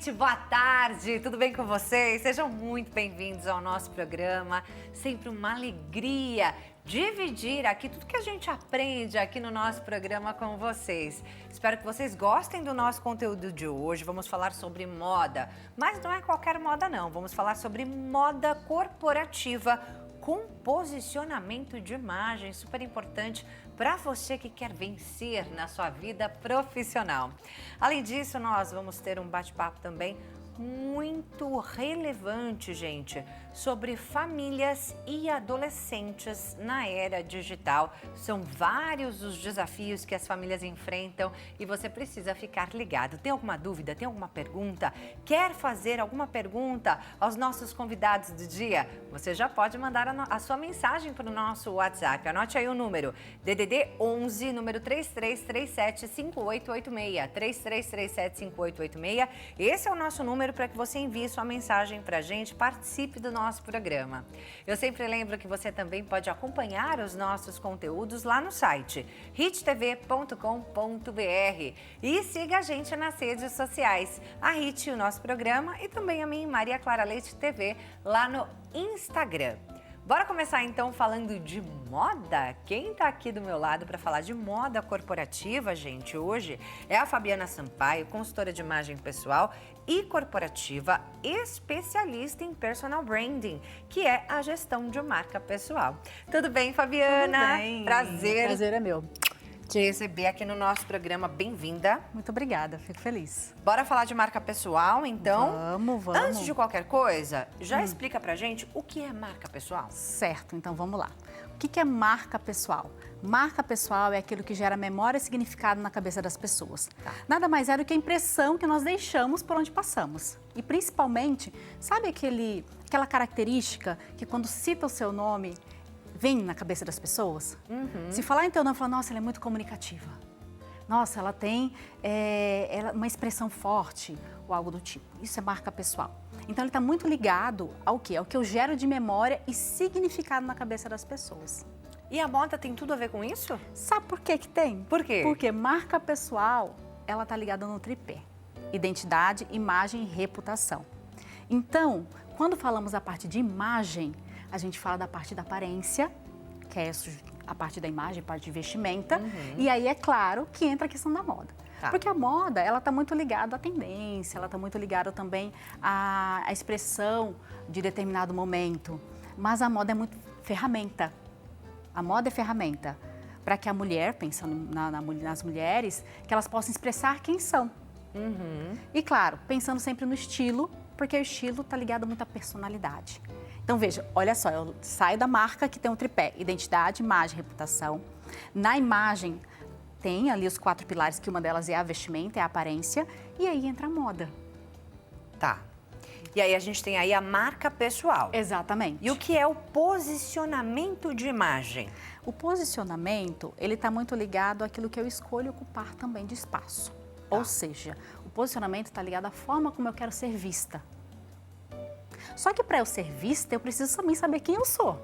gente, boa tarde, tudo bem com vocês? Sejam muito bem-vindos ao nosso programa, sempre uma alegria dividir aqui tudo que a gente aprende aqui no nosso programa com vocês. Espero que vocês gostem do nosso conteúdo de hoje. Vamos falar sobre moda, mas não é qualquer moda não, vamos falar sobre moda corporativa com posicionamento de imagem, super importante para você que quer vencer na sua vida profissional. Além disso, nós vamos ter um bate-papo também muito relevante, gente, sobre famílias e adolescentes na era digital. São vários os desafios que as famílias enfrentam e você precisa ficar ligado. Tem alguma dúvida? Tem alguma pergunta? Quer fazer alguma pergunta aos nossos convidados do dia? Você já pode mandar a sua mensagem para o nosso WhatsApp. Anote aí o número DDD 11, número 3337-5886. 3337-5886. Esse é o nosso número para que você envie sua mensagem para a gente, participe do nosso programa. Eu sempre lembro que você também pode acompanhar os nossos conteúdos lá no site hittv.com.br e siga a gente nas redes sociais, a Hit, o nosso programa, e também a minha Maria Clara Leite TV lá no Instagram. Bora começar então falando de moda? Quem tá aqui do meu lado para falar de moda corporativa, gente, hoje é a Fabiana Sampaio, consultora de imagem pessoal e corporativa, especialista em personal branding, que é a gestão de marca pessoal. Tudo bem, Fabiana? Tudo bem. Prazer. Prazer é meu. Te receber aqui no nosso programa. Bem-vinda. Muito obrigada, fico feliz. Bora falar de marca pessoal, então? Vamos. Antes de qualquer coisa, já explica pra gente o que é marca pessoal. Certo, então vamos lá. O que é marca pessoal? Marca pessoal é aquilo que gera memória e significado na cabeça das pessoas. Nada mais é do que a impressão que nós deixamos por onde passamos. E principalmente, sabe aquela característica que quando cita o seu nome, vem na cabeça das pessoas? Se falar em teu nome, fala, nossa, ela é muito comunicativa. Nossa, ela tem uma expressão forte ou algo do tipo. Isso é marca pessoal. Então, ele está muito ligado ao quê? Ao que eu gero de memória e significado na cabeça das pessoas. E a moda tem tudo a ver com isso? Sabe por que que tem? Por quê? Porque marca pessoal, ela está ligada no tripé. Identidade, imagem e reputação. Então, quando falamos da parte de imagem, a gente fala da parte da aparência, que é a parte da imagem, a parte de vestimenta. E aí, é claro, que entra a questão da moda. Porque a moda, ela está muito ligada à tendência, ela está muito ligada também à expressão de determinado momento. Mas a moda é muito ferramenta. A moda é ferramenta para que a mulher, pensando nas mulheres, que elas possam expressar quem são. E claro, pensando sempre no estilo, porque o estilo está ligado muito à personalidade. Então, veja, olha só, eu saio da marca que tem um tripé, identidade, imagem, reputação. Na imagem, tem ali os 4 pilares, que uma delas é a vestimenta, é a aparência, e aí entra a moda. Tá. E aí a gente tem aí a marca pessoal. Exatamente. E o que é o posicionamento de imagem? O posicionamento, ele está muito ligado àquilo que eu escolho ocupar também de espaço. Ou seja, o posicionamento está ligado à forma como eu quero ser vista. Só que para eu ser vista, eu preciso também saber quem eu sou.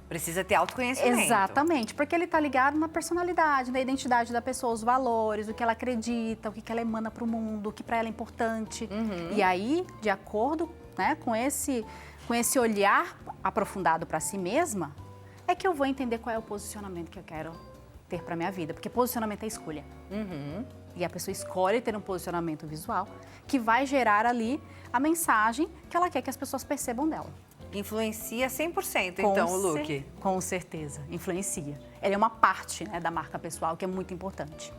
Precisa ter autoconhecimento. Exatamente, porque ele está ligado na personalidade, na identidade da pessoa, os valores, o que ela acredita, o que ela emana para o mundo, o que para ela é importante. E aí, de acordo, né, com esse olhar aprofundado para si mesma, é que eu vou entender qual é o posicionamento que eu quero ter para minha vida. Porque posicionamento é escolha. E a pessoa escolhe ter um posicionamento visual que vai gerar ali a mensagem que ela quer que as pessoas percebam dela. Influencia 100%, então, o look. Com certeza, influencia. Ela é uma parte, né, da marca pessoal que é muito importante.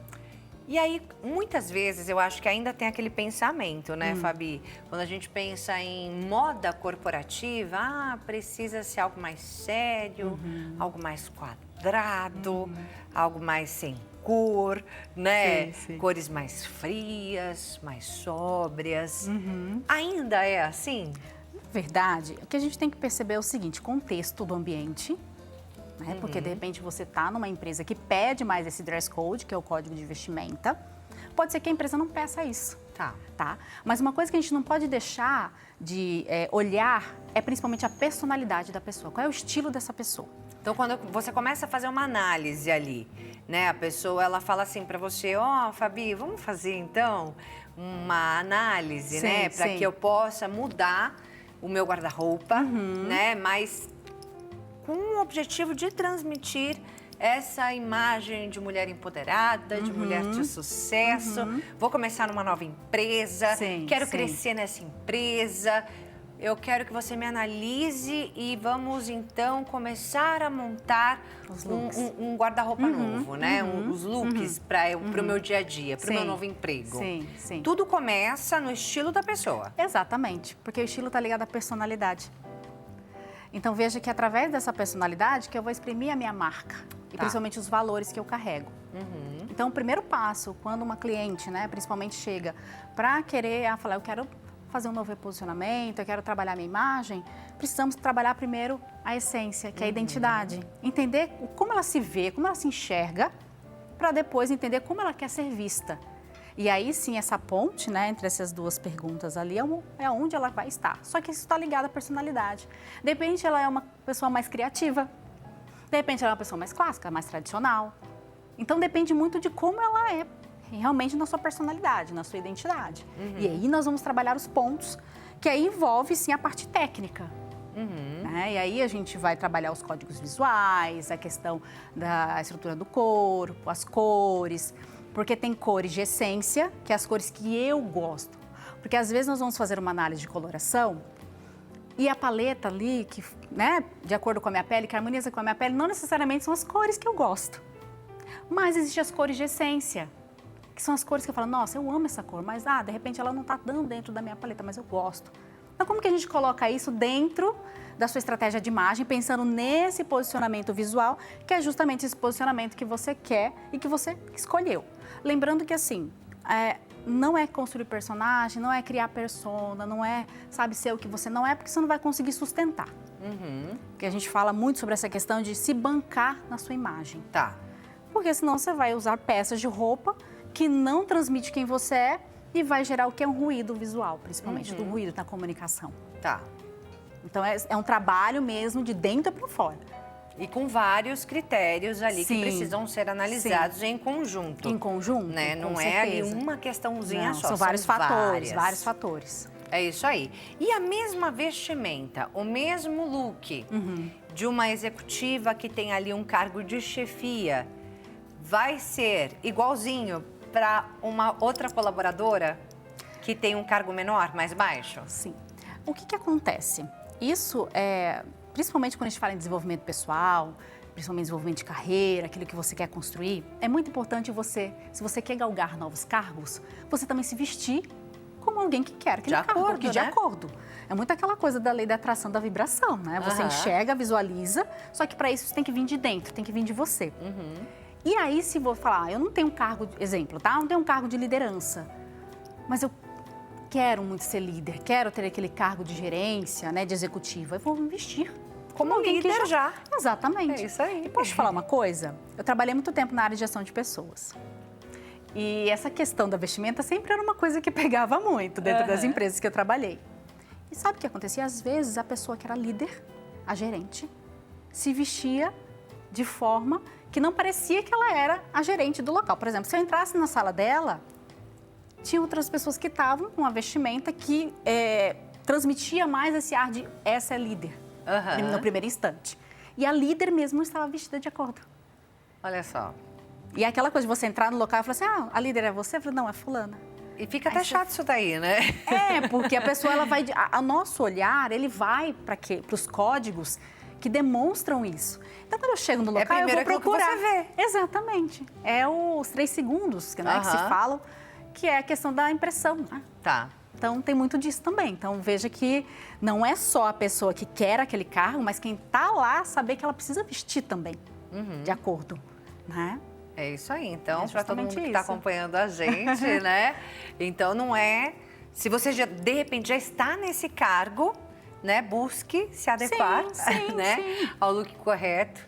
E aí, muitas vezes, eu acho que ainda tem aquele pensamento, né, Fabi? Quando a gente pensa em moda corporativa, precisa ser algo mais sério, algo mais quadrado, algo mais sem cor, né? Sim. Cores mais frias, mais sóbrias. Ainda é assim? Verdade, o que a gente tem que perceber é o seguinte, contexto do ambiente, né? Porque de repente você está numa empresa que pede mais esse dress code, que é o código de vestimenta, pode ser que a empresa não peça isso. Tá? Mas uma coisa que a gente não pode deixar de olhar é principalmente a personalidade da pessoa. Qual é o estilo dessa pessoa? Então, quando você começa a fazer uma análise ali, né? A pessoa, ela fala assim pra você, Fabi, vamos fazer então uma análise, sim, né? Para que eu possa mudar o meu guarda-roupa, né? Mas com o objetivo de transmitir essa imagem de mulher empoderada, de mulher de sucesso. Vou começar numa nova empresa, quero crescer nessa empresa. Eu quero que você me analise e vamos, então, começar a montar um guarda-roupa novo, né? Os looks para o meu dia a dia, para o meu novo emprego. Sim. Tudo começa no estilo da pessoa. Exatamente, porque o estilo está ligado à personalidade. Então, veja que através dessa personalidade que eu vou exprimir a minha marca. E principalmente os valores que eu carrego. Então, o primeiro passo, quando uma cliente, né, principalmente chega para querer falar, eu quero fazer um novo reposicionamento, eu quero trabalhar minha imagem, precisamos trabalhar primeiro a essência, que é a identidade. Entender como ela se vê, como ela se enxerga, para depois entender como ela quer ser vista. E aí sim, essa ponte, né, entre essas duas perguntas ali é onde ela vai estar. Só que isso está ligado à personalidade. De repente, ela é uma pessoa mais criativa. De repente, ela é uma pessoa mais clássica, mais tradicional. Então, depende muito de como ela é realmente na sua personalidade, na sua identidade. E aí, nós vamos trabalhar os pontos, que aí envolve, sim, a parte técnica. Né? E aí, a gente vai trabalhar os códigos visuais, a questão da estrutura do corpo, as cores, porque tem cores de essência, que é as cores que eu gosto. Porque, às vezes, nós vamos fazer uma análise de coloração e a paleta ali, que, né, de acordo com a minha pele, que harmoniza com a minha pele, não necessariamente são as cores que eu gosto. Mas existem as cores de essência, que são as cores que eu falo, nossa, eu amo essa cor, mas de repente ela não está dando dentro da minha paleta, mas eu gosto. Então, como que a gente coloca isso dentro da sua estratégia de imagem, pensando nesse posicionamento visual, que é justamente esse posicionamento que você quer e que você escolheu. Lembrando que, assim, não é construir personagem, não é criar persona, não é, sabe, ser o que você não é, porque você não vai conseguir sustentar. Porque a gente fala muito sobre essa questão de se bancar na sua imagem. Porque senão você vai usar peças de roupa que não transmite quem você é e vai gerar o que é um ruído visual, principalmente do ruído na comunicação. Então é um trabalho mesmo de dentro para fora. E com vários critérios ali que precisam ser analisados em conjunto. Em conjunto, né? Não com é certeza. ali uma questãozinha só. São vários fatores, vários fatores. É isso aí. E a mesma vestimenta, o mesmo look de uma executiva que tem ali um cargo de chefia, vai ser igualzinho para uma outra colaboradora que tem um cargo menor, mais baixo? Sim. O que acontece? Isso é, principalmente quando a gente fala em desenvolvimento pessoal, principalmente desenvolvimento de carreira, aquilo que você quer construir, é muito importante você, se você quer galgar novos cargos, você também se vestir como alguém que quer aquele cargo, de acordo. É muito aquela coisa da lei da atração da vibração, né? Você enxerga, visualiza, só que para isso você tem que vir de dentro, tem que vir de você. E aí, se vou falar, eu não tenho um cargo, exemplo, tá? Eu não tenho um cargo de liderança, mas eu quero muito ser líder, quero ter aquele cargo de gerência, né, de executiva, eu vou me vestir como alguém líder que já. Exatamente. É isso aí. E posso te falar uma coisa? Eu trabalhei muito tempo na área de gestão de pessoas. E essa questão da vestimenta sempre era uma coisa que pegava muito dentro das empresas que eu trabalhei. E sabe o que acontecia? Às vezes a pessoa que era líder, a gerente, se vestia de forma que não parecia que ela era a gerente do local. Por exemplo, se eu entrasse na sala dela, tinha outras pessoas que estavam com uma vestimenta que transmitia mais esse ar de essa é líder, no primeiro instante. E a líder mesmo estava vestida de acordo. Olha só. E é aquela coisa de você entrar no local e falar assim, a líder é você? Eu falei, não, é fulana. E fica até chato isso daí, né? Porque a pessoa, ela vai... O nosso olhar, ele vai para os códigos que demonstram isso. Então, quando eu chego no local, eu vou procurar. Que você vê. Exatamente. É os 3 segundos que se falam, que é a questão da impressão. Né? Então, tem muito disso também. Então, veja que não é só a pessoa que quer aquele cargo, mas quem está lá saber que ela precisa vestir também, de acordo, né? É isso aí. Então, para todo mundo que está acompanhando a gente, né? Então, não é... Se você, de repente, já está nesse cargo, né? Busque se adequar, né? Ao look correto.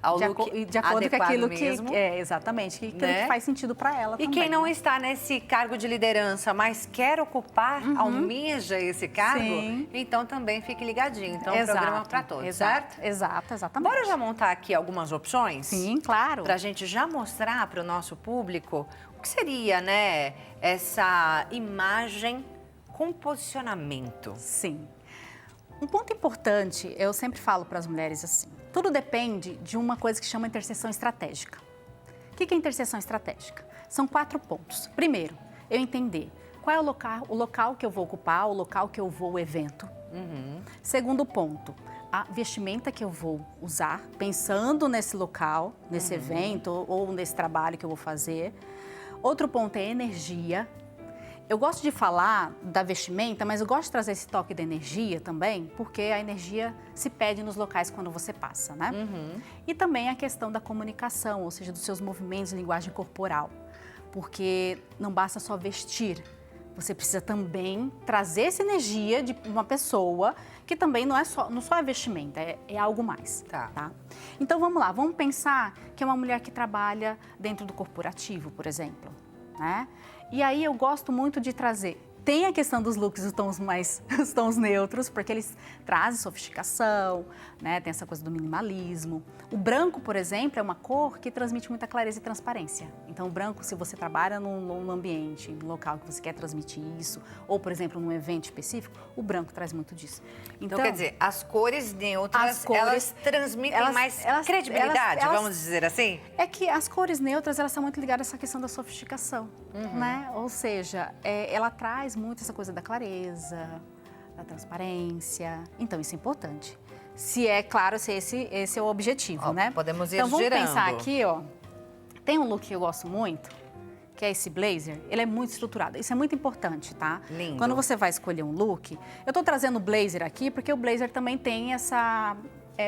ao de look de acordo com adequado aquilo mesmo. que exatamente, que aquilo Né? que faz sentido para ela E também. quem não está nesse cargo de liderança, mas quer ocupar, almeja esse cargo, Sim. então também fique ligadinho. Então, Exato, o programa para todos, exato, certo? Exato, exatamente. Bora já montar aqui algumas opções? Sim, claro. Para a gente já mostrar para o nosso público o que seria, né, essa imagem com posicionamento. Sim. Um ponto importante, eu sempre falo para as mulheres assim, tudo depende de uma coisa que chama interseção estratégica. O que é interseção estratégica? São 4 pontos. Primeiro, eu entender qual é o local que eu vou ocupar, o local que eu vou, o evento. Segundo ponto, a vestimenta que eu vou usar, pensando nesse local, nesse evento ou nesse trabalho que eu vou fazer. Outro ponto é energia. Eu gosto de falar da vestimenta, mas eu gosto de trazer esse toque da energia também, porque a energia se perde nos locais quando você passa, né? E também a questão da comunicação, ou seja, dos seus movimentos e linguagem corporal. Porque não basta só vestir, você precisa também trazer essa energia de uma pessoa que também não só é vestimenta, é algo mais. Tá. Então vamos lá, vamos pensar que é uma mulher que trabalha dentro do corporativo, por exemplo, né? E aí eu gosto muito de trazer, tem a questão dos looks, os tons neutros, porque eles trazem sofisticação, né? Tem essa coisa do minimalismo. O branco, por exemplo, é uma cor que transmite muita clareza e transparência. Então o branco, se você trabalha num ambiente, num local que você quer transmitir isso, ou por exemplo num evento específico, o branco traz muito disso. Então quer dizer, as cores neutras, elas transmitem mais credibilidade, vamos dizer assim? É que as cores neutras, elas são muito ligadas a essa questão da sofisticação, né? Ou seja, ela traz muito essa coisa da clareza, da transparência. Então, isso é importante. Se é claro, se esse é o objetivo, né? Podemos ir então, vamos girando. pensar aqui, ó. Tem um look que eu gosto muito, que é esse blazer. Ele é muito estruturado. Isso é muito importante, tá? Lindo. Quando você vai escolher um look, eu tô trazendo o blazer aqui, porque o blazer também tem essa...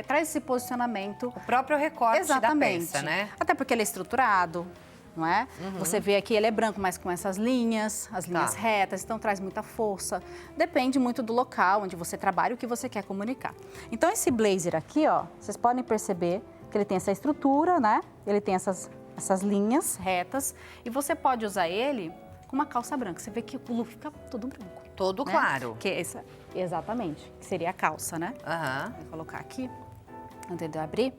traz esse posicionamento. O próprio recorte da peça, né? Até porque ele é estruturado, não é? Você vê aqui, ele é branco, mas com essas linhas, as linhas retas, então traz muita força. Depende muito do local onde você trabalha e o que você quer comunicar. Então, esse blazer aqui, ó, vocês podem perceber que ele tem essa estrutura, né? Ele tem essas linhas retas e você pode usar ele com uma calça branca. Você vê que o look fica todo branco. Todo né? claro. Exatamente, que seria a calça, né? Vou colocar aqui, antes de eu abrir.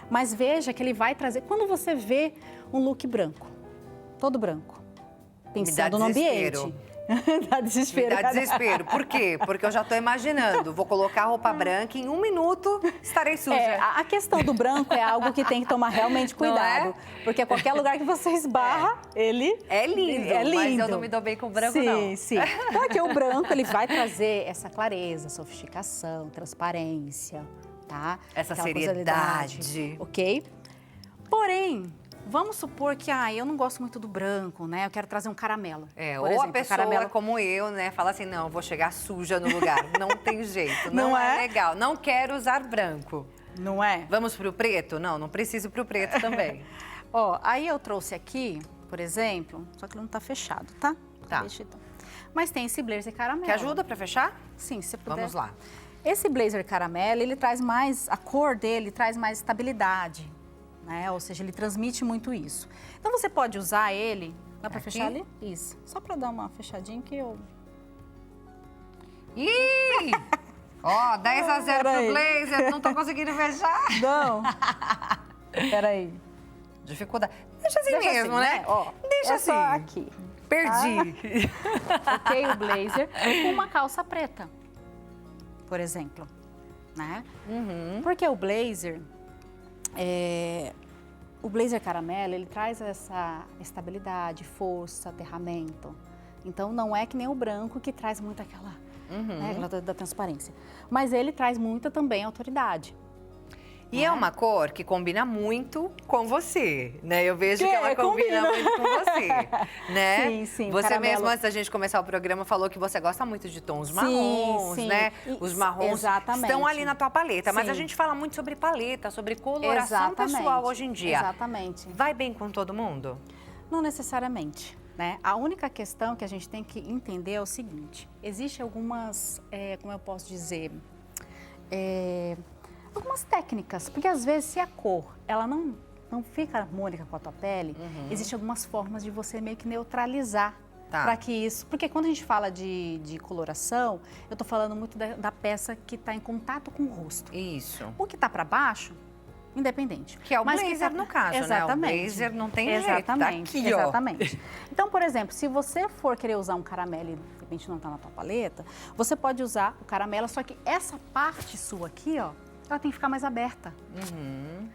Mas veja que ele vai trazer... Quando você vê um look branco, todo branco, pensando no ambiente... Dá desespero. Me dá desespero. Por quê? Porque eu já estou imaginando. Vou colocar roupa branca e em 1 minuto estarei suja. A questão do branco é algo que tem que tomar realmente cuidado. Porque qualquer lugar que você esbarra, ele... É lindo, mas eu não me dou bem com o branco, não. Sim. Então aqui o branco, ele vai trazer essa clareza, sofisticação, transparência, tá? Essa Aquela seriedade. Ok? Porém... Vamos supor que, eu não gosto muito do branco, né? Eu quero trazer um caramelo. Ou exemplo, a pessoa como eu, né? Fala assim, não, vou chegar suja no lugar. Não tem jeito, não é legal. Não quero usar branco. Não é? Vamos pro preto? Não preciso pro preto também. Ó, aí eu trouxe aqui, por exemplo, só que ele não tá fechado, tá? Tá. Mas tem esse blazer caramelo. Que ajuda pra fechar? Sim, se puder. Vamos lá. Esse blazer caramelo, ele traz mais, a cor dele traz mais estabilidade. Né? Ou seja, ele transmite muito isso. Então, você pode usar ele... Dá pra fechar ali? Isso. Só pra dar uma fechadinha que eu... Ih! Ó, 10-0 pro blazer, não tô conseguindo fechar. Não. Peraí. Dificuldade. Deixa assim mesmo, né? Ó, deixa assim. Só aqui. Perdi. Ok, o blazer com uma calça preta, por exemplo. Né? Porque o blazer... o blazer caramelo, ele traz essa estabilidade, força, aterramento. Então, não é que nem o branco que traz muito aquela, aquela da transparência. Mas ele traz muita também autoridade. E é uma cor que combina muito com você, né? Eu vejo que ela combina muito com você, né? Sim. Você caramelo... mesmo, antes da gente começar o programa, falou que você gosta muito de tons marrons, né? Os marrons estão ali na tua paleta. Mas a gente fala muito sobre paleta, sobre coloração pessoal hoje em dia. Exatamente. Vai bem com todo mundo? Não necessariamente, né? A única questão que a gente tem que entender é o seguinte. Existem algumas, como eu posso dizer... algumas técnicas, porque às vezes se a cor, ela não fica harmônica com a tua pele, existem algumas formas de você meio que neutralizar. Tá. Para que isso, porque quando a gente fala de coloração, eu tô falando muito da peça que está em contato com o rosto. Isso. O que está para baixo, independente. Que é o blazer, no caso, exatamente. né? O blazer não tem exatamente, jeito, tá aqui, exatamente. Então, por exemplo, se você for querer usar um caramelo e de repente não está na tua paleta, você pode usar o caramelo, só que essa parte sua aqui, ó, ela tem que ficar mais aberta.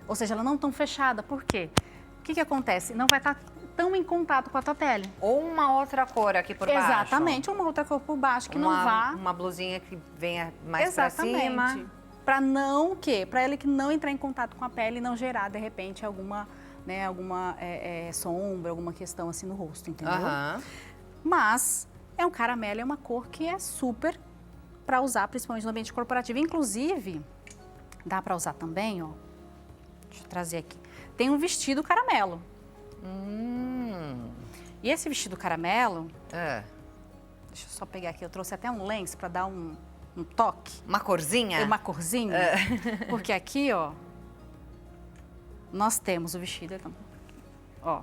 Ou seja, ela não tão fechada. Por quê? O que acontece? Não vai estar tão em contato com a tua pele. Ou uma outra cor aqui por baixo. Exatamente, uma outra cor por baixo que não vá... Uma blusinha que venha mais pra cima. Para não o quê? Para ele que não entrar em contato com a pele e não gerar, de repente, alguma sombra, alguma questão assim no rosto, entendeu? Mas é um caramelo, é uma cor que é super para usar, principalmente no ambiente corporativo. Inclusive, dá para usar também, ó. Deixa eu trazer aqui. Tem um vestido caramelo. E esse vestido caramelo, deixa eu só pegar aqui, eu trouxe até um lenço para dar um toque. Uma corzinha? Uma corzinha, porque aqui, ó, nós temos o vestido, então, ó,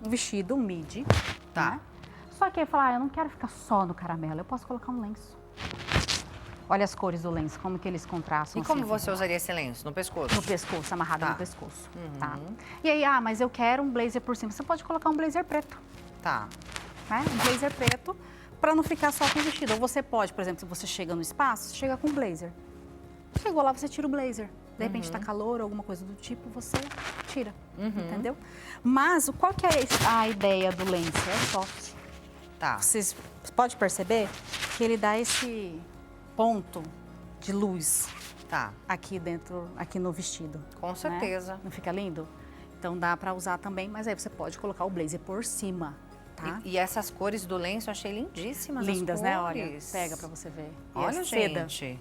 um vestido, um midi, tá? Né? Só que aí falar, eu não quero ficar só no caramelo, eu posso colocar um lenço. Olha as cores do lenço, como que eles contrastam. E como assim, você usaria esse lenço? No pescoço? No pescoço, amarrado no pescoço, tá? E aí, mas eu quero um blazer por cima. Você pode colocar um blazer preto. Tá. Né? Um blazer preto, para não ficar só com o vestido. Ou você pode, por exemplo, se você chega no espaço, chega com um blazer. Chegou lá, você tira o blazer. De repente tá calor, alguma coisa do tipo, você tira, entendeu? Mas qual que é a ideia do lenço? É soft. Tá. Vocês podem perceber que ele dá esse ponto de luz aqui dentro, aqui no vestido. Com certeza. Né? Não fica lindo? Então dá para usar também, mas aí você pode colocar o blazer por cima, tá? E essas cores do lenço eu achei lindíssimas. Lindas, as né? cores. Olha, pega para você ver. Olha, gente.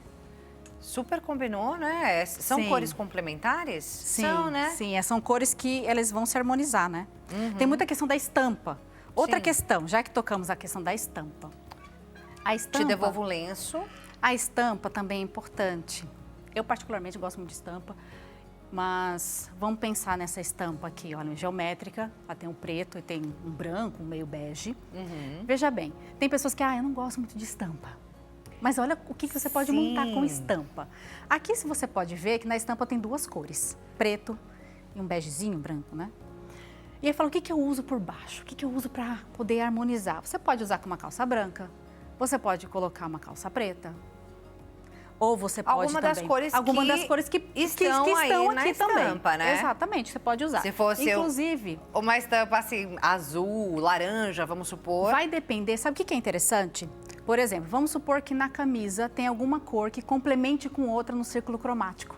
Super combinou, né? São cores complementares? Sim, são, né? Sim, são cores que elas vão se harmonizar, né? Tem muita questão da estampa. Outra questão, já que tocamos a questão da estampa. A estampa... Te devolvo o lenço. A estampa também é importante. Eu particularmente gosto muito de estampa, mas vamos pensar nessa estampa aqui, olha, geométrica, ela tem um preto e tem um branco, um meio bege. Veja bem, tem pessoas que, eu não gosto muito de estampa. Mas olha o que você pode montar com estampa. Aqui, se você pode ver que na estampa tem duas cores, preto e um begezinho branco, né? E aí fala, o que eu uso por baixo? O que eu uso para poder harmonizar? Você pode usar com uma calça branca, você pode colocar uma calça preta, ou você pode alguma das cores que estão aí na estampa, né? Exatamente, você pode usar. Se fosse inclusive uma estampa assim, azul, laranja, vamos supor. Vai depender, sabe o que é interessante? Por exemplo, vamos supor que na camisa tem alguma cor que complemente com outra no círculo cromático.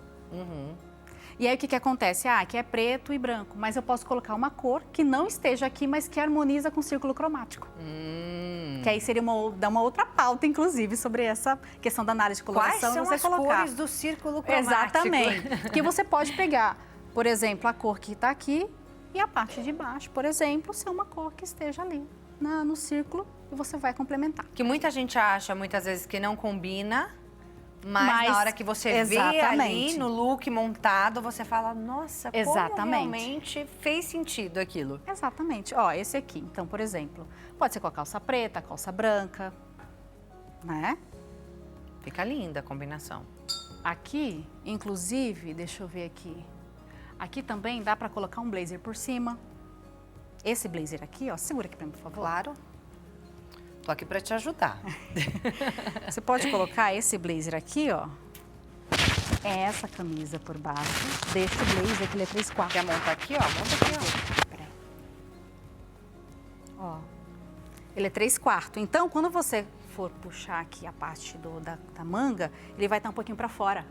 E aí o que acontece? Aqui é preto e branco, mas eu posso colocar uma cor que não esteja aqui, mas que harmoniza com o círculo cromático. Que aí seria uma outra pauta, inclusive, sobre essa questão da análise de coloração. Quais são as cores do círculo cromático? Exatamente. Que você pode pegar, por exemplo, a cor que está aqui e a parte de baixo, por exemplo, ser uma cor que esteja ali no círculo e você vai complementar. Que muita gente acha, muitas vezes, que não combina... Mas na hora que você vê ali no look montado, você fala, nossa, como realmente fez sentido aquilo. Exatamente. Ó, esse aqui, então, por exemplo, pode ser com a calça preta, a calça branca, né? Fica linda a combinação. Aqui, inclusive, deixa eu ver aqui. Aqui também dá pra colocar um blazer por cima. Esse blazer aqui, ó, segura aqui pra mim, por favor. Claro. Tô aqui para te ajudar. Você pode colocar esse blazer aqui, ó. É essa camisa por baixo. Deixa o blazer, que ele é 3/4. Quer montar aqui, ó? Monta aqui, ó. Peraí. Ó. Ele é 3/4. Então, quando você for puxar aqui a parte da manga, ele vai estar um pouquinho para fora.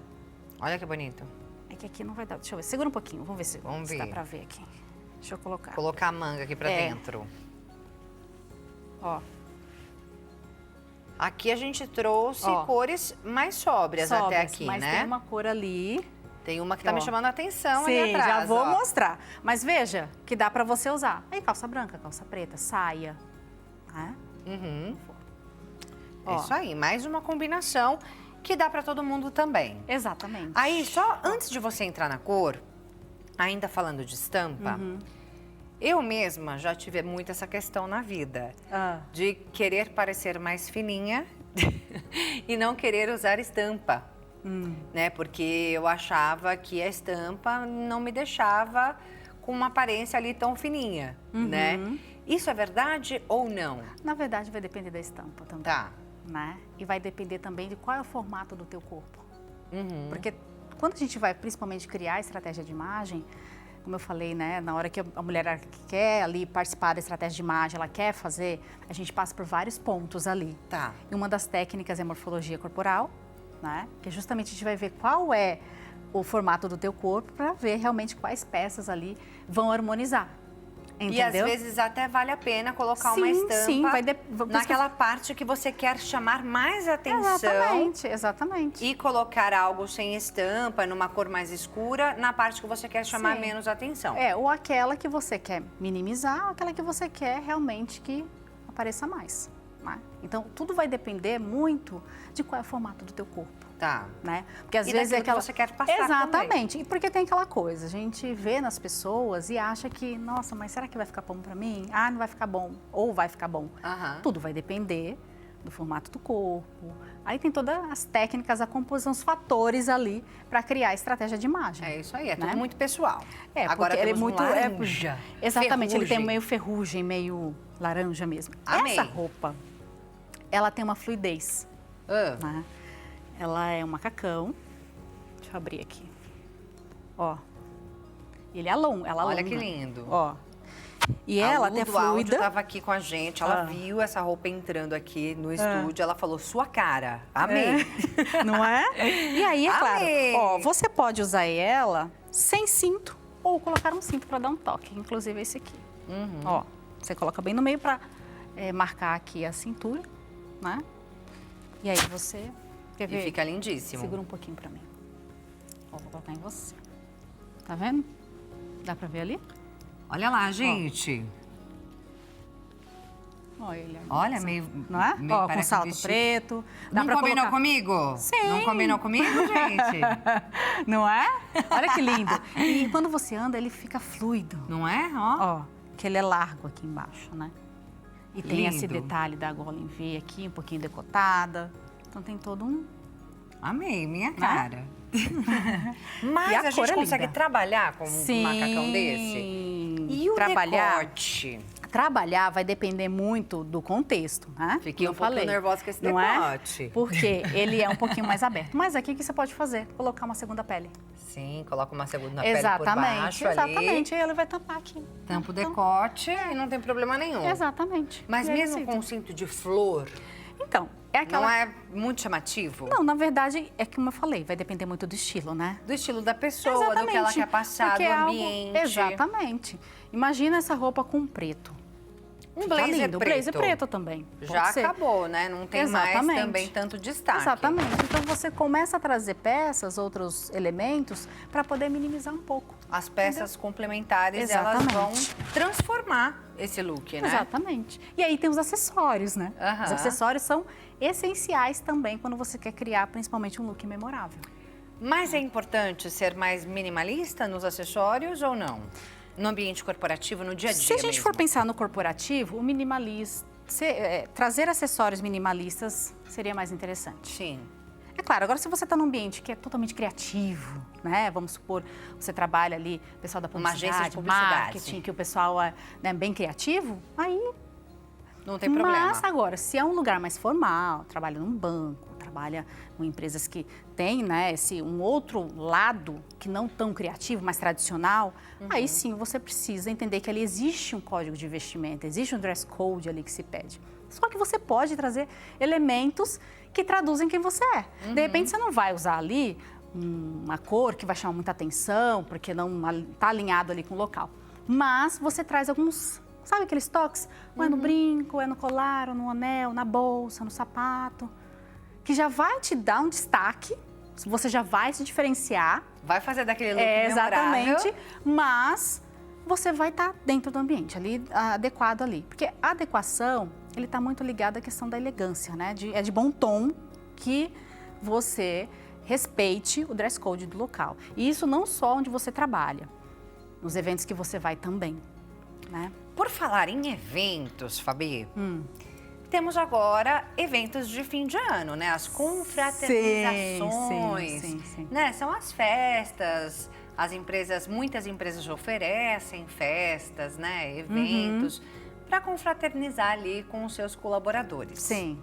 Olha que bonito. É que aqui não vai dar. Deixa eu ver. Segura um pouquinho. Vamos ver se dá para ver aqui. Deixa eu colocar. Colocar a manga aqui para dentro. Ó. Aqui a gente trouxe cores mais sóbrias até aqui, mas né? Mas tem uma cor ali. Tem uma que tá me chamando a atenção ali atrás. Já vou mostrar. Mas veja que dá pra você usar. Aí calça branca, calça preta, saia. Né? É isso aí, mais uma combinação. que dá para todo mundo também. Exatamente. Aí, só antes de você entrar na cor, ainda falando de estampa, eu mesma já tive muito essa questão na vida, de querer parecer mais fininha e não querer usar estampa, né? Porque eu achava que a estampa não me deixava com uma aparência ali tão fininha, né? Isso é verdade ou não? Na verdade, vai depender da estampa também. Tá. Né? E vai depender também de qual é o formato do teu corpo. Porque quando a gente vai principalmente criar a estratégia de imagem, como eu falei, né, na hora que a mulher quer ali participar da estratégia de imagem, ela quer fazer, a gente passa por vários pontos ali. Tá. E uma das técnicas é a morfologia corporal, né? Que justamente a gente vai ver qual é o formato do teu corpo para ver realmente quais peças ali vão harmonizar. Entendeu? E às vezes até vale a pena colocar uma estampa naquela parte que você quer chamar mais atenção. Exatamente. E colocar algo sem estampa, numa cor mais escura, na parte que você quer chamar menos atenção. Ou aquela que você quer minimizar, ou aquela que você quer realmente que apareça mais. Né? Então, tudo vai depender muito de qual é o formato do teu corpo. Tá. Né? Porque às vezes é aquela que você quer passar Exatamente. também. E porque tem aquela coisa, a gente vê nas pessoas e acha que, nossa, mas será que vai ficar bom pra mim? Ah, não vai ficar bom. Ou vai ficar bom. Tudo vai depender do formato do corpo. Aí tem todas as técnicas, a composição, os fatores ali para criar a estratégia de imagem. É isso aí, é tudo muito pessoal. Agora ele é muito laranja, exatamente, ferrugem. Ele tem meio ferrugem, meio laranja mesmo. Amei. Essa roupa, ela tem uma fluidez. Né? Ela é um macacão. Deixa eu abrir aqui. Ó. Ele é longo, ela Olha longa. que lindo. Ó. E ela até fluida. Estava aqui com a gente, ela viu essa roupa entrando aqui no estúdio, ela falou, sua cara, amei. Não é? E aí, é claro, amei. ó, você pode usar ela sem cinto ou colocar um cinto para dar um toque, inclusive esse aqui. Ó, você coloca bem no meio para marcar aqui a cintura, né? E aí você... Quer ver? E fica lindíssimo. Segura um pouquinho pra mim. Ó, vou colocar em você. Tá vendo? Dá pra ver ali? Olha lá, gente. Olha ele. Olha, meio... Não é? Meio ó, com salto preto. Dá não combinou comigo? Sim. Não combinou comigo, gente? Não é? Olha que lindo. E quando você anda, ele fica fluido. Não é? Ó. Ó, que ele é largo aqui embaixo, né? E tem esse detalhe da gola em V aqui, um pouquinho decotada. Então tem todo um... Amei, minha cara. Mas a gente consegue trabalhar com um macacão desse? E o decote? Trabalhar vai depender muito do contexto, né? Fiquei um pouco nervosa com esse decote. Porque ele é um pouquinho mais aberto. Mas aqui o que você pode fazer? Colocar uma segunda pele. Sim, coloca uma segunda pele por baixo ali. Exatamente, aí ele vai tampar aqui. Tampa o decote e não tem problema nenhum. Exatamente. Mas mesmo com o cinto de flor... Então, é aquela... Não é muito chamativo? Não, na verdade, é como eu falei, vai depender muito do estilo, né? Do estilo da pessoa, do que ela quer passar, do ambiente. Exatamente. Imagina essa roupa com preto. Um blazer preto. Blazer preto também. Já acabou, né? Não tem mais também tanto destaque. Exatamente. Então, você começa a trazer peças, outros elementos, para poder minimizar um pouco. As peças complementares, elas vão transformar esse look, né? Exatamente. E aí tem os acessórios, né? Os acessórios são essenciais também quando você quer criar, principalmente, um look memorável. Mas é importante ser mais minimalista nos acessórios ou não? No ambiente corporativo, no dia a dia Se a gente for pensar no corporativo, o minimalista, trazer acessórios minimalistas seria mais interessante. Sim. É claro, agora se você está num ambiente que é totalmente criativo, né? Vamos supor, você trabalha ali, o pessoal da publicidade, uma agência de publicidade, marketing, que o pessoal é bem criativo, aí... Não tem problema. Mas agora, se é um lugar mais formal, trabalha num banco, trabalha com empresas que têm, né, um outro lado que não tão criativo, mais tradicional, aí sim você precisa entender que ali existe um código de vestimenta, existe um dress code ali que se pede. Só que você pode trazer elementos que traduzem quem você é. De repente você não vai usar ali uma cor que vai chamar muita atenção, porque não está alinhado ali com o local. Mas você traz alguns... Sabe aqueles toques? Ou é no brinco, ou é no colar, ou no anel, na bolsa, no sapato. Que já vai te dar um destaque, você já vai se diferenciar. Vai fazer daquele look memorável. Exatamente, mas você vai estar dentro do ambiente, ali, adequado ali. Porque a adequação, ele está muito ligado à questão da elegância, né? É de bom tom que você respeite o dress code do local. E isso não só onde você trabalha, nos eventos que você vai também, né? Por falar em eventos, Fabi, temos agora eventos de fim de ano, né? As confraternizações, sim. né? São as festas, muitas empresas oferecem festas, né? Eventos para confraternizar ali com os seus colaboradores. Sim.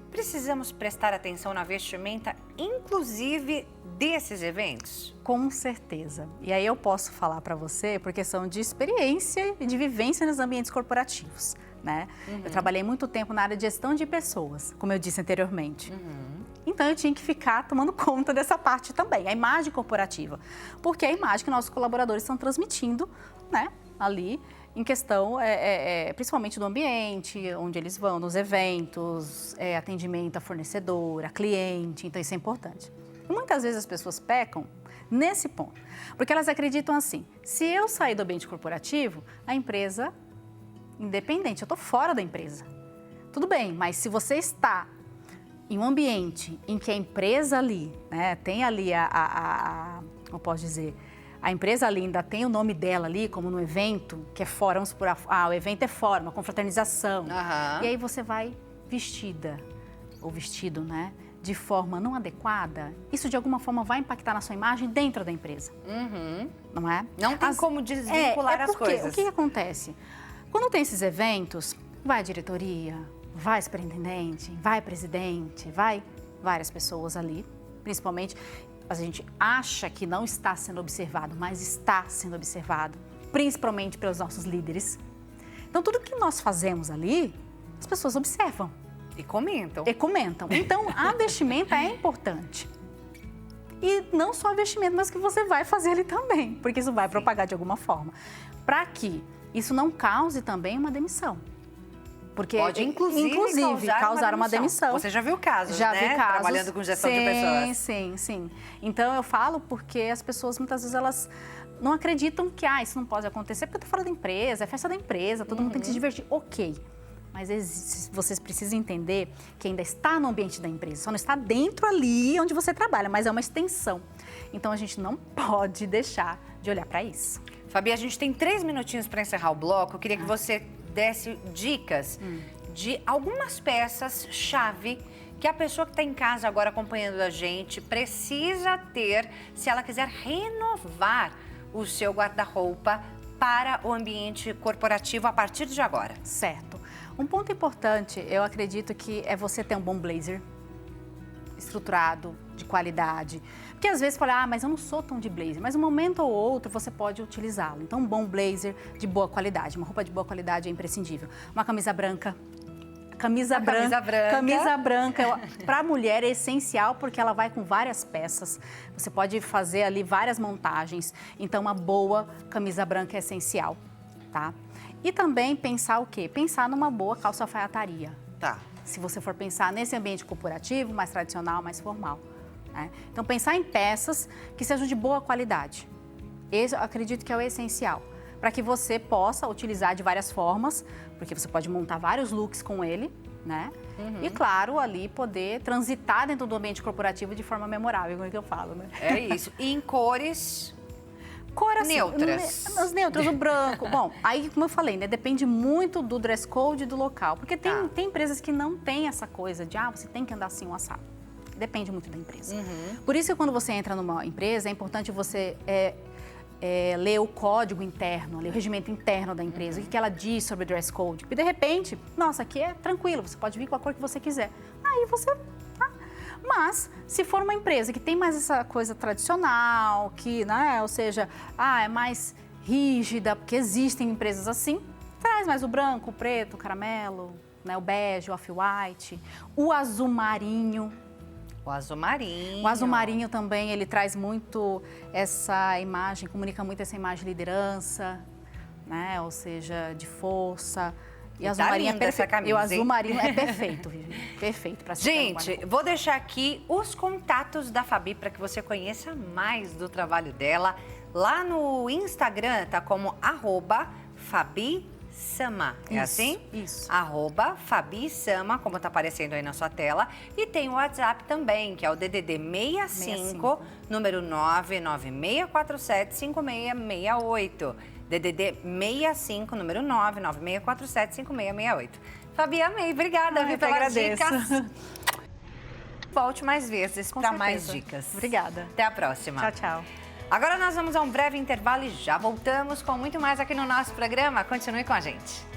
Precisamos prestar atenção na vestimenta, inclusive desses eventos? Com certeza. E aí eu posso falar para você por questão de experiência e de vivência nos ambientes corporativos, né? Eu trabalhei muito tempo na área de gestão de pessoas, como eu disse anteriormente. Então eu tinha que ficar tomando conta dessa parte também, a imagem corporativa. Porque é a imagem que nossos colaboradores estão transmitindo, né, ali, em questão, principalmente do ambiente, onde eles vão, nos eventos, atendimento a fornecedor, a cliente, então isso é importante. E muitas vezes as pessoas pecam nesse ponto, porque elas acreditam assim, se eu sair do ambiente corporativo, a empresa, independente, eu estou fora da empresa. Tudo bem, mas se você está em um ambiente em que a empresa ali, né, tem ali como posso dizer, a empresa ali ainda tem o nome dela ali, como no evento, que é fora, vamos supor, o evento é fora, uma confraternização. E aí você vai vestida, ou vestido, né, de forma não adequada, isso de alguma forma vai impactar na sua imagem dentro da empresa. Não é? Não tem como desvincular as coisas. O que acontece? Quando tem esses eventos, vai a diretoria, vai superintendente, vai presidente, vai várias pessoas ali, principalmente... A gente acha que não está sendo observado, mas está sendo observado, principalmente pelos nossos líderes. Então, tudo que nós fazemos ali, as pessoas observam. E comentam. Então, a vestimenta é importante. E não só a vestimenta, mas que você vai fazer ali também, porque isso vai propagar de alguma forma. Para que isso não cause também uma demissão. Porque pode, inclusive causar uma demissão. Você já viu casos, já né? Vi casos. Trabalhando com gestão de pessoas. Sim. Então, eu falo porque as pessoas, muitas vezes, elas não acreditam que isso não pode acontecer porque eu tô fora da empresa, é festa da empresa, todo mundo tem que se divertir. Ok, mas vocês precisam entender que ainda está no ambiente da empresa, só não está dentro ali onde você trabalha, mas é uma extensão. Então, a gente não pode deixar de olhar para isso. Fabi, a gente tem 3 minutinhos para encerrar o bloco. Eu queria que você desse dicas de algumas peças-chave que a pessoa que está em casa agora acompanhando a gente precisa ter se ela quiser renovar o seu guarda-roupa para o ambiente corporativo a partir de agora. Certo. Um ponto importante, eu acredito que é você ter um bom blazer estruturado, de qualidade. Porque às vezes fala, mas eu não sou tão de blazer, mas um momento ou outro você pode utilizá-lo. Então, um bom blazer de boa qualidade, uma roupa de boa qualidade é imprescindível. Uma camisa branca. Camisa branca para a mulher é essencial porque ela vai com várias peças. Você pode fazer ali várias montagens. Então, uma boa camisa branca é essencial, tá? E também pensar o quê? Pensar numa boa calça alfaiataria. Tá. Se você for pensar nesse ambiente corporativo, mais tradicional, mais formal. Né? Então, pensar em peças que sejam de boa qualidade. Esse eu acredito que é o essencial. Para que você possa utilizar de várias formas, porque você pode montar vários looks com ele, né? E, claro, ali poder transitar dentro do ambiente corporativo de forma memorável, como é que eu falo, né? É isso. E em cores... Assim, neutras. As neutras, o branco. Bom, aí, como eu falei, né, depende muito do dress code e do local. Porque tem empresas que não têm essa coisa de, você tem que andar assim, um assado. Depende muito da empresa. Por isso que quando você entra numa empresa, é importante você ler o código interno, o regimento interno da empresa, o que ela diz sobre o dress code. Porque, de repente, nossa, aqui é tranquilo, você pode vir com a cor que você quiser. Aí você... Mas, se for uma empresa que tem mais essa coisa tradicional, que, né, ou seja, é mais rígida, porque existem empresas assim, traz mais o branco, o preto, o caramelo, né, o bege, o off-white, o azul marinho. O azul marinho. O azul marinho também, ele traz muito essa imagem, comunica muito essa imagem de liderança, né, ou seja, de força. E azul marinho é perfeito. Camisa, e o azul marinho é perfeito, Vivi. Perfeito para Gente, vou deixar aqui os contatos da Fabi para que você conheça mais do trabalho dela. Lá no Instagram tá como @Fabi Sama, é Isso, assim? isso. @Fabi Sama, como tá aparecendo aí na sua tela. E tem o WhatsApp também, que é o DDD 65, número 996475668. DDD 65, número 996475668. Fabi, amei. Obrigada, viu, pelas dicas. Volte mais vezes para mais dicas. Obrigada. Até a próxima. Tchau, tchau. Agora nós vamos a um breve intervalo e já voltamos com muito mais aqui no nosso programa. Continue com a gente.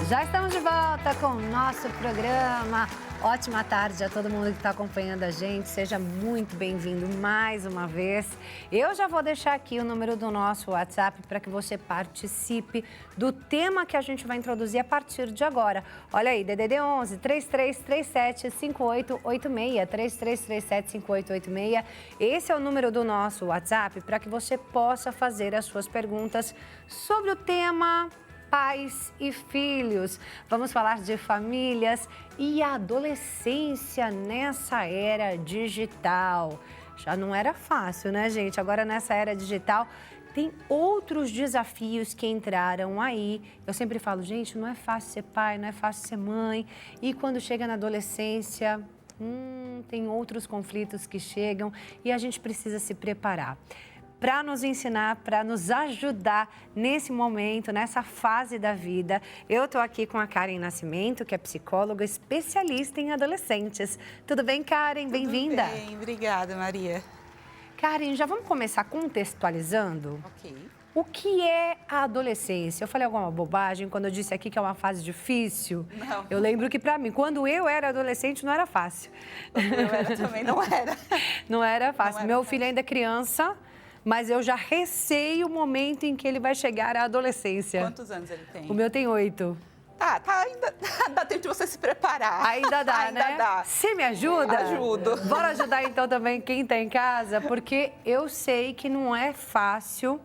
Já estamos de volta com o nosso programa. Ótima tarde a todo mundo que está acompanhando a gente. Seja muito bem-vindo mais uma vez. Eu já vou deixar aqui o número do nosso WhatsApp para que você participe do tema que a gente vai introduzir a partir de agora. Olha aí, DDD 11 3337 5886, 3337 5886. Esse é o número do nosso WhatsApp para que você possa fazer as suas perguntas sobre o tema pais e filhos. Vamos falar de famílias e adolescência nessa era digital. Já não era fácil, né, gente? Agora, nessa era digital, tem outros desafios que entraram aí. Eu sempre falo, gente, não é fácil ser pai, não é fácil ser mãe. E quando chega na adolescência, tem outros conflitos que chegam e a gente precisa se preparar para nos ensinar, para nos ajudar nesse momento, nessa fase da vida. Eu estou aqui com a Karen Nascimento, que é psicóloga especialista em adolescentes. Tudo bem, Karen? Bem-vinda. Tudo bem, obrigada, Maria. Karen, já vamos começar contextualizando? Ok. O que é a adolescência? Eu falei alguma bobagem quando eu disse aqui que é uma fase difícil? Não. Eu lembro que para mim, quando eu era adolescente, não era fácil. Quando eu era também não era. Não era fácil. Não era Meu fácil. filho ainda é criança, mas eu já receio o momento em que ele vai chegar à adolescência. Quantos anos ele tem? O meu tem 8. Tá, ainda dá tempo de você se preparar. Ainda dá, ainda né? dá. Você me ajuda? Ajudo. Bora ajudar então também quem está em casa, porque eu sei que não é fácil.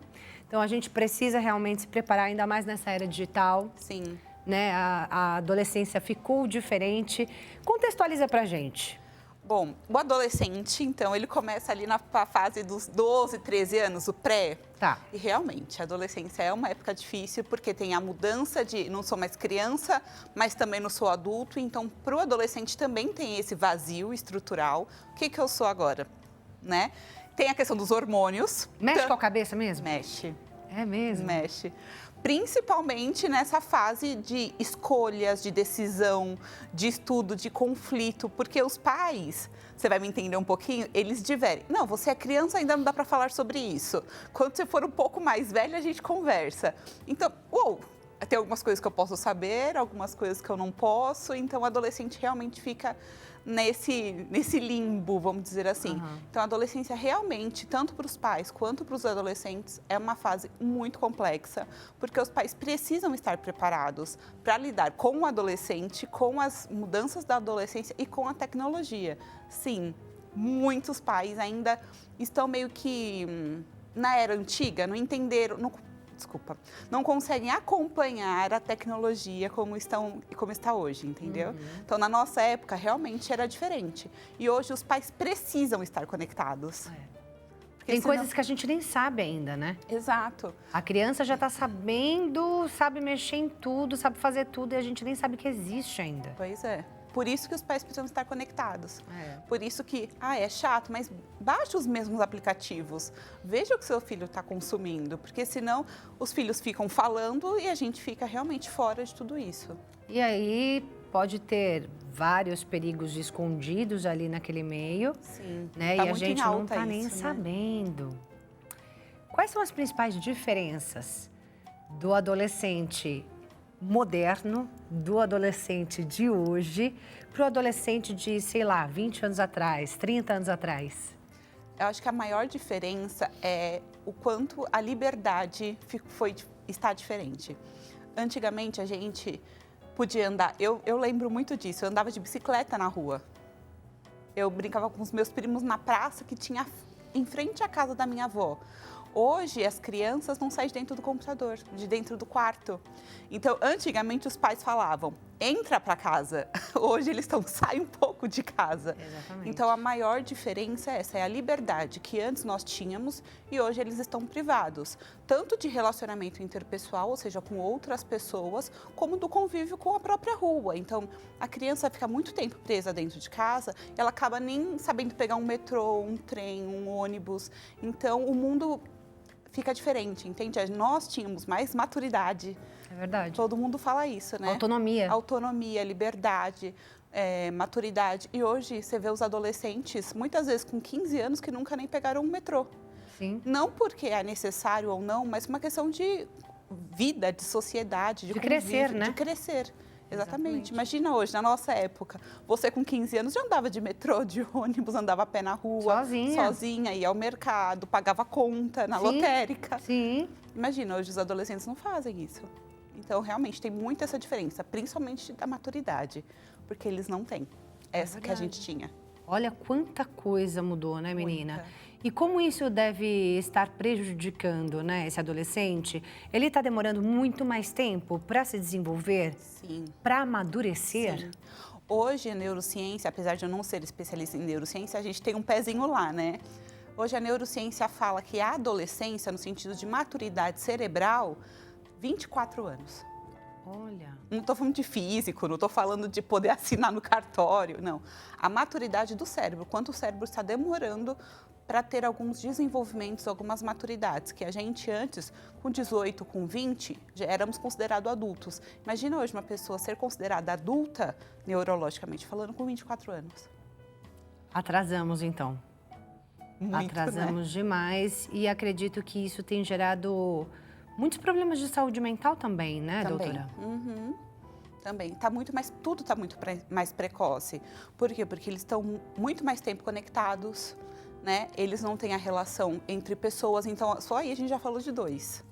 Então a gente precisa realmente se preparar, ainda mais nessa era digital. Sim. Né? A adolescência ficou diferente. Contextualiza pra gente. Bom, o adolescente, então, ele começa ali na fase dos 12, 13 anos, o pré. Tá. E realmente, a adolescência é uma época difícil, porque tem a mudança de não sou mais criança, mas também não sou adulto. Então, para o adolescente também tem esse vazio estrutural. O que eu sou agora, né? Tem a questão dos hormônios. Mexe com a cabeça mesmo? Mexe. É mesmo? Mexe. Principalmente nessa fase de escolhas, de decisão, de estudo, de conflito, porque os pais, você vai me entender um pouquinho, eles diverem. Não, você é criança, ainda não dá para falar sobre isso. Quando você for um pouco mais velha, a gente conversa. Então, tem algumas coisas que eu posso saber, algumas coisas que eu não posso, então o adolescente realmente fica nesse limbo, vamos dizer assim. Uhum. Então, a adolescência realmente, tanto para os pais quanto para os adolescentes, é uma fase muito complexa, porque os pais precisam estar preparados para lidar com o adolescente, com as mudanças da adolescência e com a tecnologia. Sim, muitos pais ainda estão meio que na era antiga, não entenderam, não conseguem acompanhar a tecnologia como está hoje, entendeu? Então, na nossa época, realmente era diferente. E hoje os pais precisam estar conectados. Tem coisas que a gente nem sabe ainda, né? Exato. A criança já está sabendo, sabe mexer em tudo, sabe fazer tudo e a gente nem sabe que existe ainda. Pois é. Por isso que os pais precisam estar conectados. É. Por isso que, é chato, mas baixe os mesmos aplicativos. Veja o que seu filho está consumindo, porque senão os filhos ficam falando e a gente fica realmente fora de tudo isso. E aí pode ter vários perigos escondidos ali naquele meio, Sim. né? Tá E a muito em gente não alta está nem isso, né? sabendo. Quais são as principais diferenças do adolescente moderno, do adolescente de hoje, para o adolescente de, sei lá, 20 anos atrás, 30 anos atrás? Eu acho que a maior diferença é o quanto a liberdade está diferente. Antigamente, a gente podia andar... Eu lembro muito disso. Eu andava de bicicleta na rua. Eu brincava com os meus primos na praça que tinha em frente à casa da minha avó. Hoje, as crianças não saem de dentro do computador, de dentro do quarto. Então, antigamente, os pais falavam, entra para casa. Hoje, eles estão, sai um pouco de casa. Exatamente. Então, a maior diferença é essa, é a liberdade que antes nós tínhamos e hoje eles estão privados. Tanto de relacionamento interpessoal, ou seja, com outras pessoas, como do convívio com a própria rua. Então, a criança fica muito tempo presa dentro de casa, ela acaba nem sabendo pegar um metrô, um trem, um ônibus. Então, o mundo fica diferente, entende? Nós tínhamos mais maturidade. É verdade. Todo mundo fala isso, né? Autonomia. Autonomia, liberdade, maturidade. E hoje você vê os adolescentes, muitas vezes com 15 anos, que nunca nem pegaram um metrô. Sim. Não porque é necessário ou não, mas uma questão de vida, de sociedade, de convívio, crescer, né? De crescer. Exatamente. Exatamente. Imagina hoje, na nossa época, você com 15 anos já andava de metrô, de ônibus, andava a pé na rua. Sozinha, ia ao mercado, pagava conta na lotérica. Sim. Imagina, hoje os adolescentes não fazem isso. Então, realmente, tem muito essa diferença, principalmente da maturidade, porque eles não têm essa que a gente tinha. Olha quanta coisa mudou, né, menina? Muita. E como isso deve estar prejudicando, né, esse adolescente? Ele está demorando muito mais tempo para se desenvolver? Sim. Para amadurecer? Sim. Hoje, a neurociência, apesar de eu não ser especialista em neurociência, a gente tem um pezinho lá, né? Hoje, a neurociência fala que a adolescência, no sentido de maturidade cerebral, 24 anos. Olha. Não estou falando de físico, não estou falando de poder assinar no cartório, não. A maturidade do cérebro, quanto o cérebro está demorando para ter alguns desenvolvimentos, algumas maturidades, que a gente antes, com 18, com 20, já éramos considerados adultos. Imagina hoje uma pessoa ser considerada adulta, neurologicamente falando, com 24 anos. Atrasamos, então. Muito, Atrasamos demais e acredito que isso tem gerado muitos problemas de saúde mental também, né, Também. doutora? Também. Tudo está muito mais precoce. Por quê? Porque eles estão muito mais tempo conectados, né? Eles não têm a relação entre pessoas, então só aí a gente já falou de 2.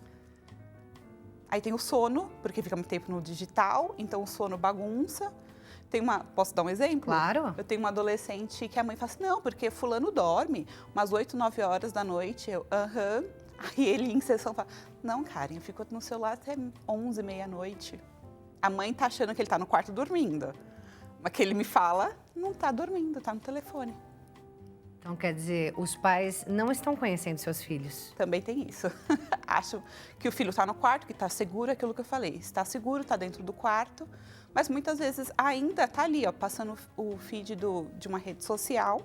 Aí tem o sono, porque fica muito tempo no digital, então o sono bagunça. Posso dar um exemplo? Claro. Eu tenho uma adolescente que a mãe fala assim, não, porque fulano dorme umas 8, 9 horas da noite. Aí ele, em sessão, fala, não, Karen, ficou no celular até 11, meia-noite. A mãe tá achando que ele tá no quarto dormindo. Mas que ele me fala, não tá dormindo, tá no telefone. Então, quer dizer, os pais não estão conhecendo seus filhos. Também tem isso. Acho que o filho está no quarto, que está seguro, aquilo que eu falei. Está seguro, está dentro do quarto, mas muitas vezes ainda está ali, ó, passando o feed de uma rede social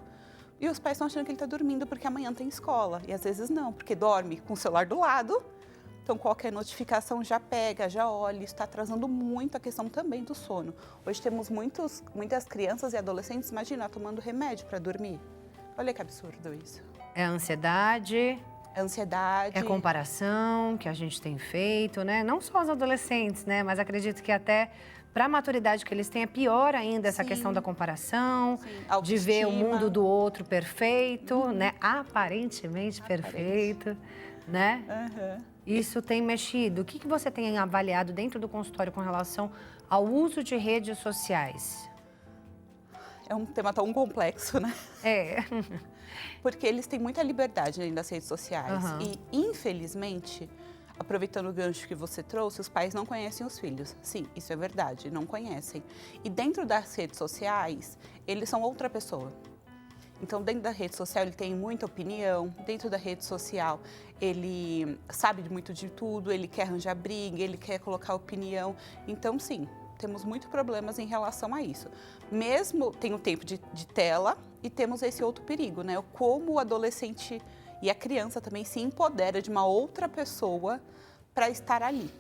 e os pais estão achando que ele está dormindo porque amanhã tem escola. E às vezes não, porque dorme com o celular do lado, então qualquer notificação já pega, já olha. Isso está atrasando muito a questão também do sono. Hoje temos muitas crianças e adolescentes, imagina, tomando remédio para dormir. Olha que absurdo isso. É a ansiedade, É ansiedade. é a comparação que a gente tem feito, né? Não só os adolescentes, né? Mas acredito que até para a maturidade que eles têm é pior ainda essa questão da comparação, de ver o mundo do outro perfeito, né? Aparentemente perfeito, né? Isso tem mexido. O que você tem avaliado dentro do consultório com relação ao uso de redes sociais? É um tema tão complexo, né? É. Porque eles têm muita liberdade dentro das redes sociais. E, infelizmente, aproveitando o gancho que você trouxe, os pais não conhecem os filhos. Sim, isso é verdade, não conhecem. E dentro das redes sociais, eles são outra pessoa. Então, dentro da rede social, ele tem muita opinião. Dentro da rede social, ele sabe muito de tudo, ele quer arranjar briga, ele quer colocar opinião. Então, sim, temos muitos problemas em relação a isso. Mesmo tem o tempo de tela e temos esse outro perigo, né? Como o adolescente e a criança também se empodera de uma outra pessoa para estar ali,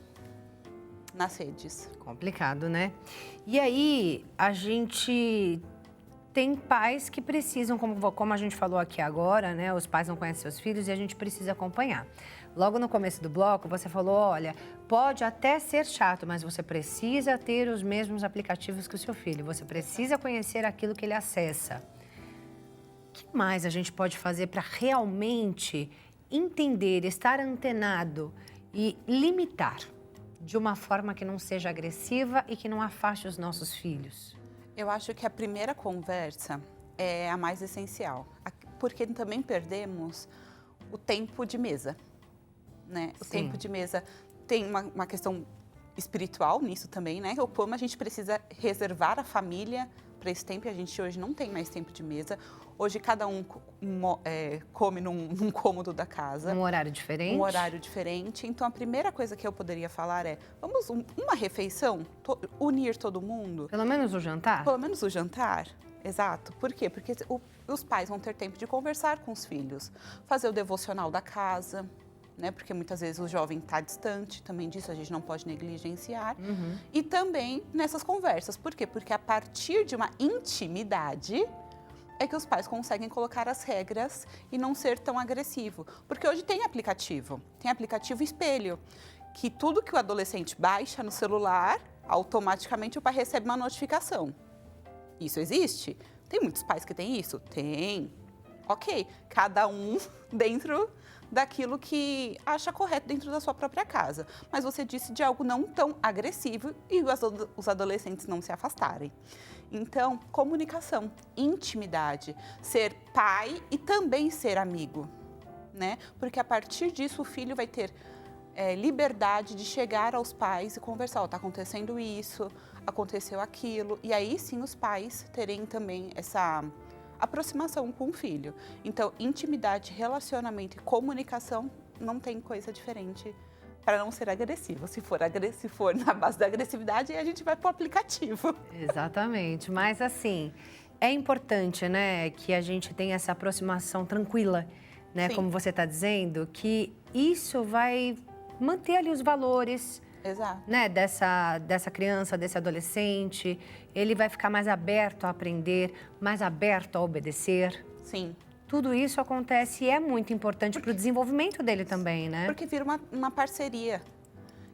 nas redes. Complicado, né? E aí, a gente tem pais que precisam, como a gente falou aqui agora, né? Os pais não conhecem seus filhos e a gente precisa acompanhar. Logo no começo do bloco, você falou, olha, pode até ser chato, mas você precisa ter os mesmos aplicativos que o seu filho. Você precisa conhecer aquilo que ele acessa. O que mais a gente pode fazer para realmente entender, estar antenado e limitar de uma forma que não seja agressiva e que não afaste os nossos filhos? Eu acho que a primeira conversa é a mais essencial, porque também perdemos o tempo de mesa, né? O tempo de mesa tem uma questão espiritual nisso também, né? O como a gente precisa reservar a família para esse tempo, e a gente hoje não tem mais tempo de mesa. Hoje cada um come num cômodo da casa. Um horário diferente? Um horário diferente. Então, a primeira coisa que eu poderia falar é, vamos uma refeição, unir todo mundo. Pelo menos o jantar? Pelo menos o jantar, exato. Por quê? Porque os pais vão ter tempo de conversar com os filhos, fazer o devocional da casa, né? Porque muitas vezes o jovem está distante também disso, a gente não pode negligenciar. E também nessas conversas. Por quê? Porque a partir de uma intimidade é que os pais conseguem colocar as regras e não ser tão agressivo. Porque hoje tem aplicativo espelho, que tudo que o adolescente baixa no celular, automaticamente o pai recebe uma notificação. Isso existe? Tem muitos pais que têm isso? Tem. Ok, cada um dentro daquilo que acha correto dentro da sua própria casa. Mas você disse de algo não tão agressivo e os adolescentes não se afastarem. Então, comunicação, intimidade, ser pai e também ser amigo, né? Porque a partir disso o filho vai ter liberdade de chegar aos pais e conversar. Está acontecendo isso, aconteceu aquilo. E aí sim os pais terem também essa aproximação com o filho. Então, intimidade, relacionamento e comunicação não tem coisa diferente para não ser agressivo. Se for na base da agressividade, a gente vai para o aplicativo. Exatamente. Mas, assim, é importante, né, que a gente tenha essa aproximação tranquila, né, Sim. como você está dizendo, que isso vai manter ali os valores, Exato. né, dessa criança, desse adolescente. Ele vai ficar mais aberto a aprender, mais aberto a obedecer. Sim. Tudo isso acontece e é muito importante para o desenvolvimento dele também, né? Porque vira uma parceria.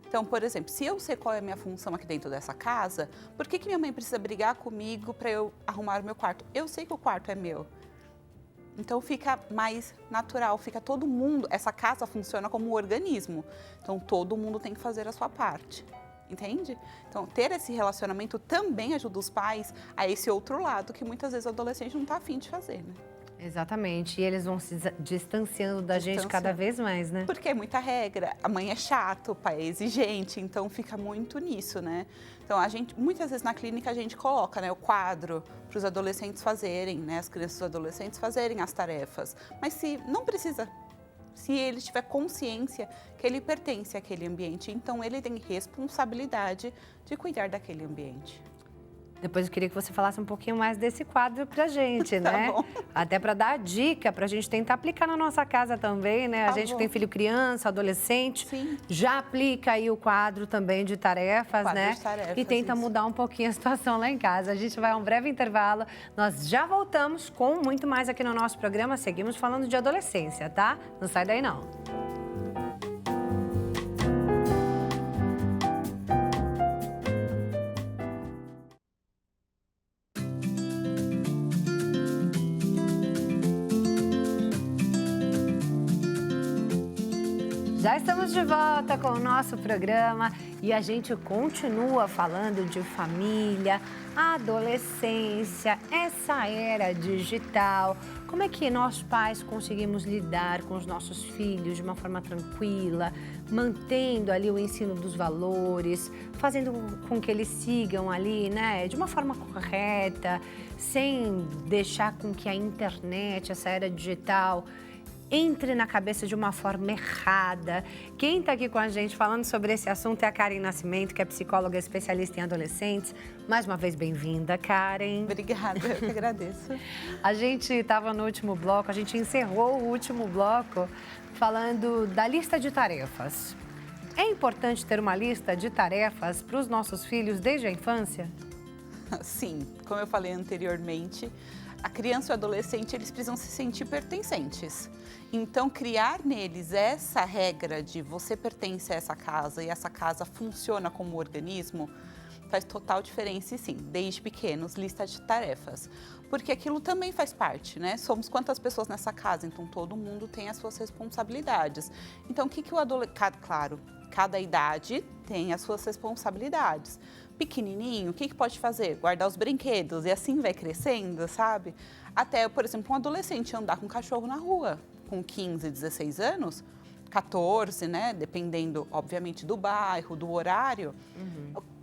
Então, por exemplo, se eu sei qual é a minha função aqui dentro dessa casa, por que minha mãe precisa brigar comigo para eu arrumar o meu quarto? Eu sei que o quarto é meu. Então, fica mais natural, fica todo mundo... Essa casa funciona como um organismo. Então, todo mundo tem que fazer a sua parte. Entende? Então, ter esse relacionamento também ajuda os pais a esse outro lado que muitas vezes o adolescente não está afim de fazer, né? Exatamente. E eles vão se distanciando da gente cada vez mais, né? Porque é muita regra. A mãe é chato, o pai é exigente, então fica muito nisso, né? Então, muitas vezes na clínica a gente coloca, né, o quadro para os adolescentes fazerem, né, as crianças e os adolescentes fazerem as tarefas. Mas se não precisa, se ele tiver consciência que ele pertence àquele ambiente, então ele tem responsabilidade de cuidar daquele ambiente. Depois eu queria que você falasse um pouquinho mais desse quadro pra gente, né? Bom. Até para dar a dica, pra gente tentar aplicar na nossa casa também, né? A gente que tem filho criança, adolescente, Sim. já aplica aí o quadro também de tarefas, Quadro né? de tarefas, e tenta isso. mudar um pouquinho a situação lá em casa. A gente vai a um breve intervalo, nós já voltamos com muito mais aqui no nosso programa. Seguimos falando de adolescência, tá? Não sai daí não. Já estamos de volta com o nosso programa e a gente continua falando de família, adolescência, essa era digital. Como é que nós pais conseguimos lidar com os nossos filhos de uma forma tranquila, mantendo ali o ensino dos valores, fazendo com que eles sigam ali, né, de uma forma correta, sem deixar com que a internet, essa era digital, entre na cabeça de uma forma errada. Quem está aqui com a gente falando sobre esse assunto é a Karen Nascimento, que é psicóloga especialista em adolescentes. Mais uma vez, bem-vinda, Karen. Obrigada, eu que agradeço. A gente estava no último bloco, a gente encerrou o último bloco falando da lista de tarefas. É importante ter uma lista de tarefas para os nossos filhos desde a infância? Sim, como eu falei anteriormente, a criança e o adolescente, eles precisam se sentir pertencentes. Então, criar neles essa regra de você pertence a essa casa e essa casa funciona como organismo, faz total diferença, e sim, desde pequenos, lista de tarefas. Porque aquilo também faz parte, né? Somos quantas pessoas nessa casa, então todo mundo tem as suas responsabilidades. Então, o que o adolescente... Claro, cada idade tem as suas responsabilidades. pequenininho, o que pode fazer? Guardar os brinquedos e assim vai crescendo, sabe? Até, por exemplo, um adolescente andar com um cachorro na rua, com 15, 16 anos, 14, né? Dependendo, obviamente, do bairro, do horário,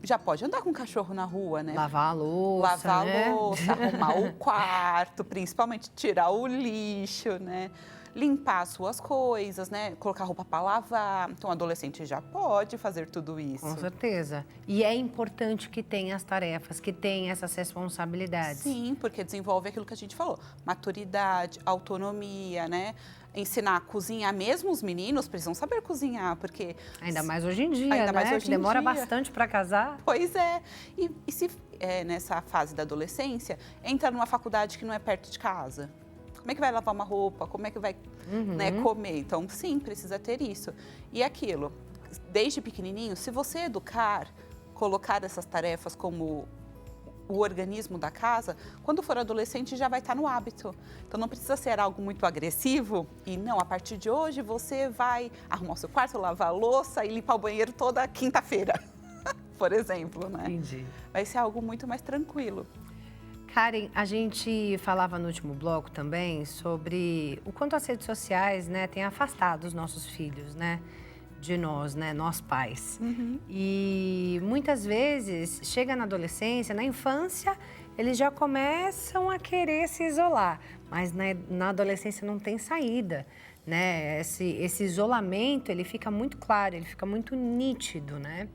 já pode andar com um cachorro na rua, né? Lavar a louça, Lavar né? a louça, arrumar o quarto, principalmente tirar o lixo, né? Limpar as suas coisas, né? Colocar roupa para lavar. Então, o adolescente já pode fazer tudo isso. Com certeza. E é importante que tenha as tarefas, que tenha essas responsabilidades. Sim, porque desenvolve aquilo que a gente falou. Maturidade, autonomia, né? Ensinar a cozinhar. Mesmo os meninos precisam saber cozinhar, porque... Ainda mais hoje em dia, Ainda né? mais hoje Que em demora dia. bastante para casar. Pois é. E se nessa fase da adolescência, entra numa faculdade que não é perto de casa? Como é que vai lavar uma roupa? Como é que vai comer? Então, sim, precisa ter isso. E aquilo, desde pequenininho, se você educar, colocar essas tarefas como o organismo da casa, quando for adolescente já vai estar no hábito. Então, não precisa ser algo muito agressivo. E não, a partir de hoje você vai arrumar o seu quarto, lavar a louça e limpar o banheiro toda quinta-feira, por exemplo, né? Entendi. Vai ser algo muito mais tranquilo. Karen, a gente falava no último bloco também sobre o quanto as redes sociais, né, têm afastado os nossos filhos, né, de nós, né, nós pais. E muitas vezes chega na adolescência, na infância, eles já começam a querer se isolar, mas na adolescência não tem saída, né? Esse isolamento, ele fica muito claro, ele fica muito nítido, né?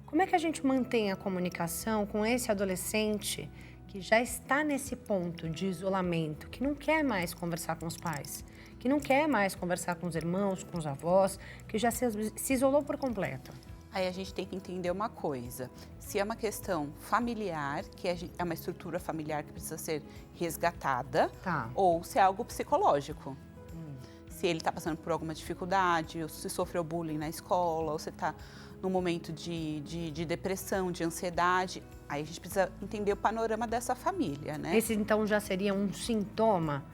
Como é que a gente mantém a comunicação com esse adolescente que já está nesse ponto de isolamento, que não quer mais conversar com os pais, que não quer mais conversar com os irmãos, com os avós, que já se isolou por completo? Aí a gente tem que entender uma coisa, se é uma questão familiar, que é uma estrutura familiar que precisa ser resgatada, Tá. ou se é algo psicológico. Se ele está passando por alguma dificuldade, ou se sofreu bullying na escola, ou se está num momento de depressão, de ansiedade, aí a gente precisa entender o panorama dessa família, né? Esse, então, já seria um sintoma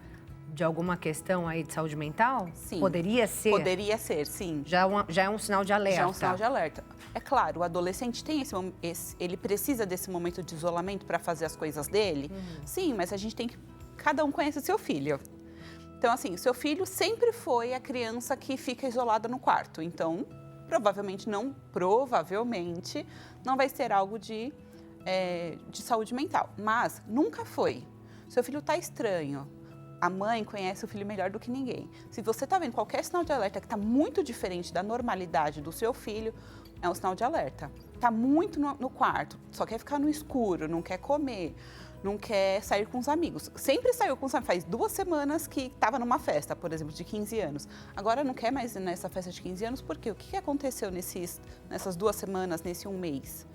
de alguma questão aí de saúde mental? Sim. Poderia ser? Poderia ser, sim. Já é um sinal de alerta. Já é um sinal de alerta. É claro, o adolescente tem ele precisa desse momento de isolamento para fazer as coisas dele? Sim, mas a gente tem que... Cada um conhece o seu filho. Então, assim, o seu filho sempre foi a criança que fica isolada no quarto. Então, provavelmente não vai ser algo de saúde mental. Mas nunca foi. Seu filho está estranho. A mãe conhece o filho melhor do que ninguém. Se você está vendo qualquer sinal de alerta que está muito diferente da normalidade do seu filho, é um sinal de alerta. Está muito no quarto, só quer ficar no escuro, não quer comer, não quer sair com os amigos. Sempre saiu com os amigos. Faz 2 semanas que estava numa festa, por exemplo, de 15 anos. Agora não quer mais ir nessa festa de 15 anos, por quê? O que aconteceu nessas 2 semanas, nesse 1 mês?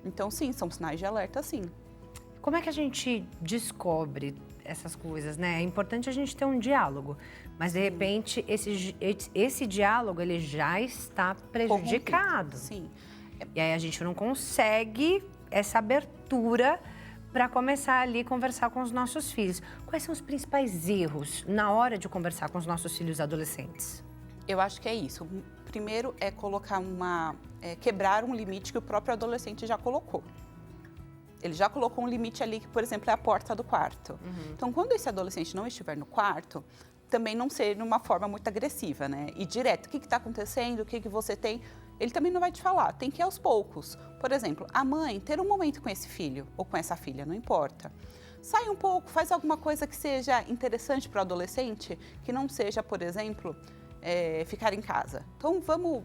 Então, sim, são sinais de alerta, sim. Como é que a gente descobre essas coisas, né? É importante a gente ter um diálogo, mas de repente esse diálogo ele já está prejudicado. Sim. E aí a gente não consegue essa abertura para começar ali a conversar com os nossos filhos. Quais são os principais erros na hora de conversar com os nossos filhos adolescentes? Eu acho que é isso. Primeiro é colocar quebrar um limite que o próprio adolescente já colocou. Ele já colocou um limite ali que, por exemplo, é a porta do quarto. Então, quando esse adolescente não estiver no quarto, também não ser de uma forma muito agressiva, né? E direto, o que está acontecendo, o que você tem, ele também não vai te falar. Tem que ir aos poucos. Por exemplo, a mãe ter um momento com esse filho ou com essa filha, não importa. Sai um pouco, faz alguma coisa que seja interessante para o adolescente, que não seja, por exemplo, ficar em casa. Então, vamos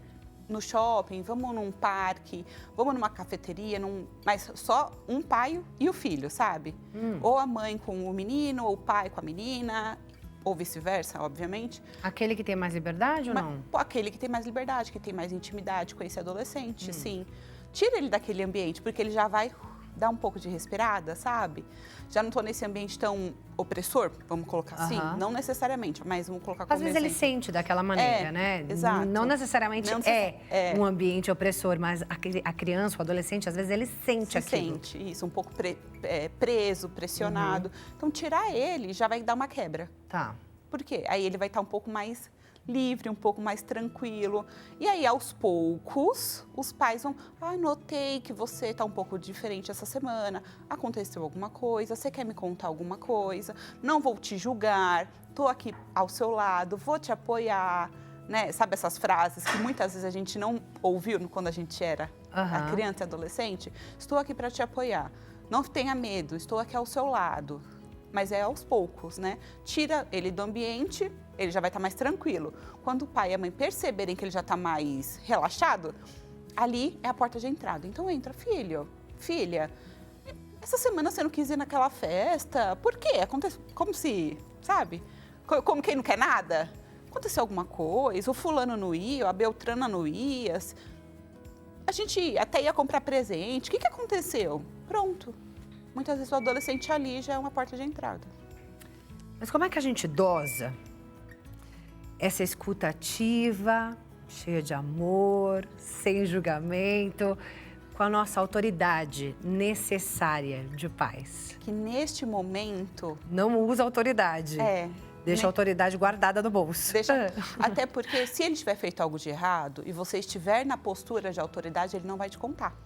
no shopping, vamos num parque, vamos numa cafeteria, mas só um pai e o filho, sabe? Ou a mãe com o menino, ou o pai com a menina, ou vice-versa, obviamente. Aquele que tem mais liberdade ou não? Aquele que tem mais liberdade, que tem mais intimidade com esse adolescente, sim. Tira ele daquele ambiente, porque ele já vai dar um pouco de respirada, sabe? Já não estou nesse ambiente tão opressor, vamos colocar assim. Não necessariamente, mas vamos colocar como Às vezes exemplo. ele sente daquela maneira, né? Exato. Não necessariamente um ambiente opressor, mas a criança, o adolescente, às vezes ele sente aquilo. Sente isso, um pouco preso, pressionado. Então, tirar ele já vai dar uma quebra. Tá. Por quê? Aí ele vai estar um pouco mais livre, um pouco mais tranquilo. E aí, aos poucos, os pais vão, notei que você está um pouco diferente essa semana, aconteceu alguma coisa, você quer me contar alguma coisa, não vou te julgar, estou aqui ao seu lado, vou te apoiar, né? Sabe essas frases que muitas vezes a gente não ouviu quando a gente era a criança e adolescente? Estou aqui para te apoiar, não tenha medo, estou aqui ao seu lado. Mas é aos poucos, né? Tira ele do ambiente, ele já vai estar mais tranquilo. Quando o pai e a mãe perceberem que ele já está mais relaxado, ali é a porta de entrada. Então entra, filho, filha, essa semana você não quis ir naquela festa, por quê? Acontece como se, sabe? Como quem não quer nada? Aconteceu alguma coisa, o fulano não ia, a Beltrana não ia, a gente até ia comprar presente, o que aconteceu? Pronto. Muitas vezes o adolescente ali já é uma porta de entrada. Mas como é que a gente dosa essa escuta ativa, cheia de amor, sem julgamento, com a nossa autoridade necessária de pais? Que neste momento... Não usa autoridade. Deixa a autoridade guardada no bolso. Até porque se ele tiver feito algo de errado e você estiver na postura de autoridade, ele não vai te contar.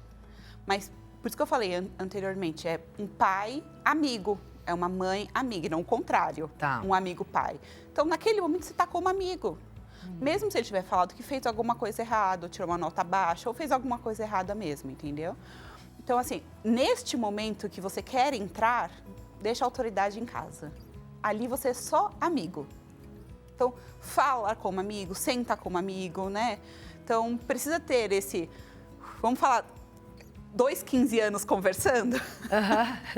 Mas... Por isso que eu falei anteriormente, é um pai amigo, é uma mãe amiga, e não o contrário, um amigo pai. Então, naquele momento, você está como amigo. Mesmo se ele tiver falado que fez alguma coisa errada, ou tirou uma nota baixa, ou fez alguma coisa errada mesmo, entendeu? Então, assim, neste momento que você quer entrar, deixa a autoridade em casa. Ali você é só amigo. Então, fala como amigo, senta como amigo, né? Então, precisa ter esse, vamos falar... 2 15 anos conversando.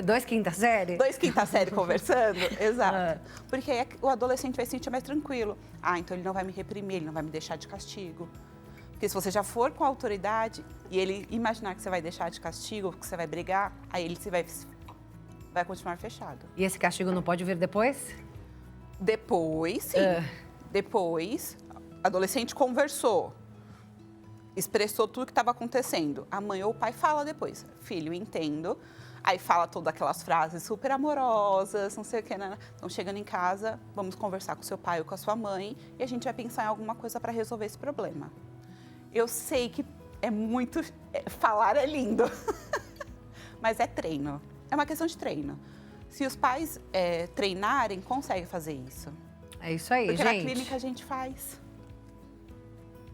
2 quinta série? 2 quinta série conversando, exato. Porque aí o adolescente vai se sentir mais tranquilo. Então ele não vai me reprimir, ele não vai me deixar de castigo. Porque se você já for com a autoridade e ele imaginar que você vai deixar de castigo, que você vai brigar, aí ele vai continuar fechado. E esse castigo não pode vir depois? Depois, sim. Depois, adolescente conversou. Expressou tudo o que estava acontecendo. A mãe ou o pai fala depois, filho, entendo. Aí fala todas aquelas frases super amorosas, não sei o que, né? Então, chegando em casa, vamos conversar com seu pai ou com a sua mãe e a gente vai pensar em alguma coisa para resolver esse problema. Eu sei que falar é lindo, mas é treino. É uma questão de treino. Se os pais treinarem, conseguem fazer isso. É isso aí, porque gente. Porque na clínica a gente faz.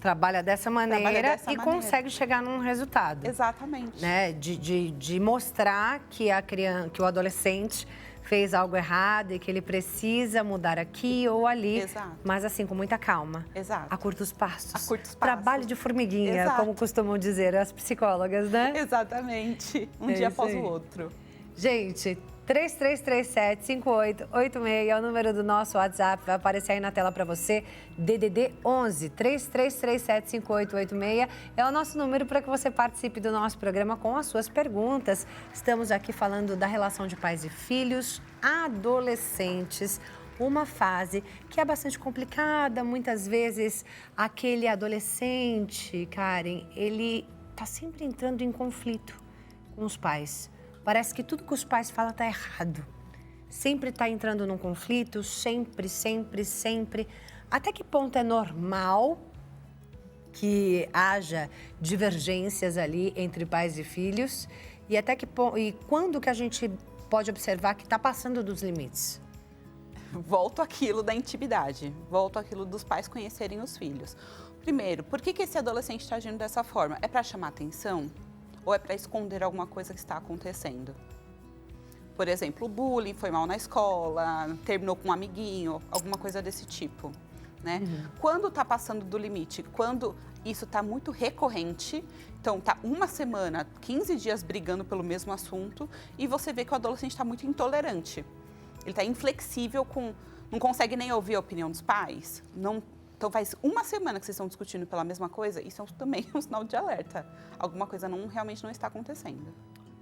Trabalha dessa maneira e consegue chegar num resultado. Exatamente. Né? De mostrar que a criança, que o adolescente fez algo errado e que ele precisa mudar aqui ou ali. Exato. Mas assim, com muita calma. Exato. A curtos passos. A curtos passos. Trabalho de formiguinha, Exato. como costumam dizer as psicólogas, né? Exatamente. Um dia após o outro. Gente, 3337-5886 é o número do nosso WhatsApp, vai aparecer aí na tela para você. DDD 11 3337-5886 é o nosso número para que você participe do nosso programa com as suas perguntas. Estamos aqui falando da relação de pais e filhos, adolescentes, uma fase que é bastante complicada. Muitas vezes aquele adolescente, Karen, ele está sempre entrando em conflito com os pais. Parece que tudo que os pais falam está errado. Sempre está entrando num conflito, sempre. Até que ponto é normal que haja divergências ali entre pais e filhos? E até que ponto, e quando que a gente pode observar que está passando dos limites? Volto àquilo da intimidade, volto àquilo dos pais conhecerem os filhos. Primeiro, por que esse adolescente está agindo dessa forma? É para chamar atenção? Ou é para esconder alguma coisa que está acontecendo? Por exemplo, o bullying, foi mal na escola, terminou com um amiguinho, alguma coisa desse tipo, né? Quando está passando do limite, quando isso está muito recorrente, então está uma semana, 15 dias brigando pelo mesmo assunto e você vê que o adolescente está muito intolerante. Ele está inflexível, não consegue nem ouvir a opinião dos pais, então, faz uma semana que vocês estão discutindo pela mesma coisa, isso também é um sinal de alerta. Alguma coisa realmente não está acontecendo.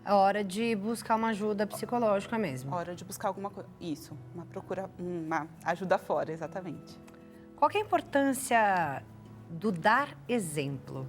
É hora de buscar uma ajuda psicológica mesmo. Hora de buscar alguma coisa. Isso, uma ajuda fora, exatamente. Qual que é a importância do dar exemplo?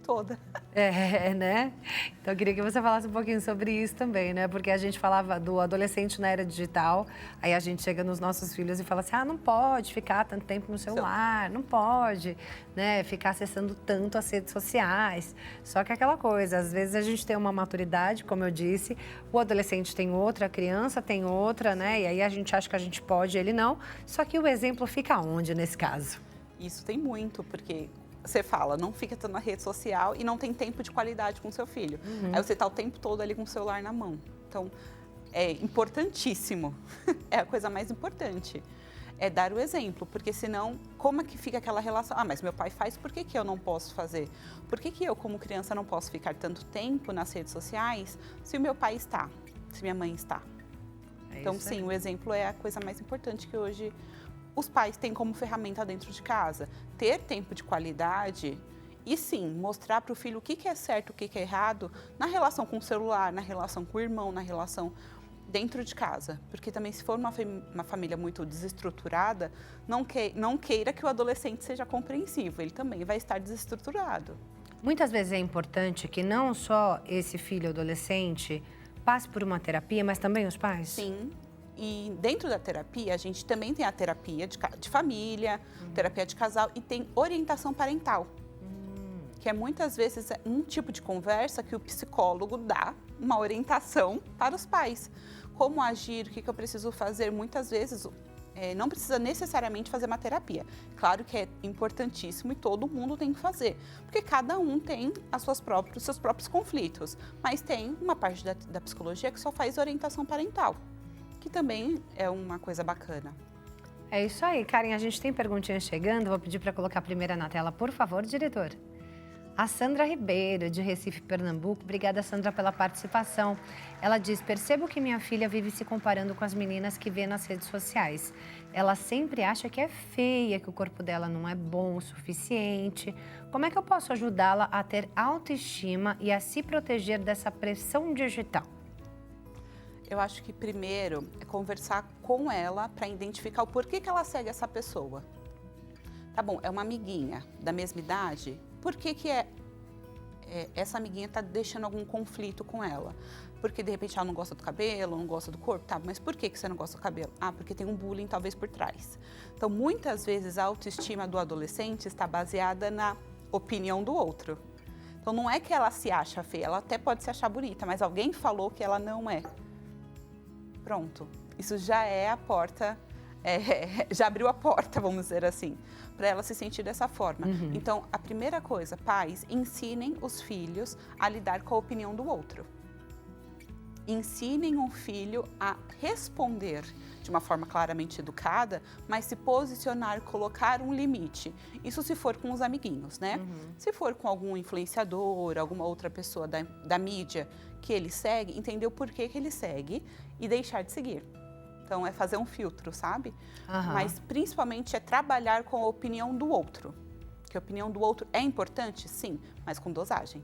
toda. Né? Então, eu queria que você falasse um pouquinho sobre isso também, né? Porque a gente falava do adolescente na era digital, aí a gente chega nos nossos filhos e fala assim, não pode ficar tanto tempo no celular, não pode, né? Ficar acessando tanto as redes sociais. Só que aquela coisa, às vezes a gente tem uma maturidade, como eu disse, o adolescente tem outra, a criança tem outra, né? E aí a gente acha que a gente pode, ele não. Só que o exemplo fica onde nesse caso? Isso tem muito, porque você fala, não fica tanto na rede social e não tem tempo de qualidade com seu filho. Aí você está o tempo todo ali com o celular na mão. Então, é importantíssimo, é a coisa mais importante, é dar o exemplo, porque senão, como é que fica aquela relação? Mas meu pai faz, por que que eu não posso fazer? Por que que eu, como criança, não posso ficar tanto tempo nas redes sociais se o meu pai está, se minha mãe está? Então, sim, o exemplo é a coisa mais importante que hoje os pais têm como ferramenta dentro de casa. Ter tempo de qualidade e, sim, mostrar para o filho o que é certo, o que é errado na relação com o celular, na relação com o irmão, na relação dentro de casa. Porque também, se for uma família muito desestruturada, não queira que o adolescente seja compreensivo. Ele também vai estar desestruturado. Muitas vezes é importante que não só esse filho adolescente passe por uma terapia, mas também os pais? Sim. E dentro da terapia, a gente também tem a terapia de família, terapia de casal e tem orientação parental. Que é muitas vezes um tipo de conversa que o psicólogo dá uma orientação para os pais. Como agir, o que eu preciso fazer. Muitas vezes não precisa necessariamente fazer uma terapia. Claro que é importantíssimo e todo mundo tem que fazer. Porque cada um tem os seus próprios conflitos. Mas tem uma parte da psicologia que só faz orientação parental, que também é uma coisa bacana. É isso aí, Karen, a gente tem perguntinhas chegando, vou pedir para colocar a primeira na tela, por favor, diretor. A Sandra Ribeiro, de Recife, Pernambuco, obrigada, Sandra, pela participação. Ela diz, percebo que minha filha vive se comparando com as meninas que vê nas redes sociais. Ela sempre acha que é feia, que o corpo dela não é bom o suficiente. Como é que eu posso ajudá-la a ter autoestima e a se proteger dessa pressão digital? Eu acho que primeiro é conversar com ela para identificar o porquê que ela segue essa pessoa. Tá bom, é uma amiguinha da mesma idade, por que que essa amiguinha está deixando algum conflito com ela? Porque de repente ela não gosta do cabelo, não gosta do corpo, tá, mas por que que você não gosta do cabelo? Porque tem um bullying talvez por trás. Então muitas vezes a autoestima do adolescente está baseada na opinião do outro. Então não é que ela se acha feia, ela até pode se achar bonita, mas alguém falou que ela não é. Pronto, isso já é a porta, já abriu a porta, vamos dizer assim, para ela se sentir dessa forma. Então, a primeira coisa, pais, ensinem os filhos a lidar com a opinião do outro. Ensinem o filho a responder de uma forma claramente educada, mas se posicionar, colocar um limite. Isso se for com os amiguinhos, né? Se for com algum influenciador, alguma outra pessoa da mídia que ele segue, entender o porquê que ele segue e deixar de seguir. Então, é fazer um filtro, sabe? Mas, principalmente, é trabalhar com a opinião do outro. Que a opinião do outro é importante, sim, mas com dosagem.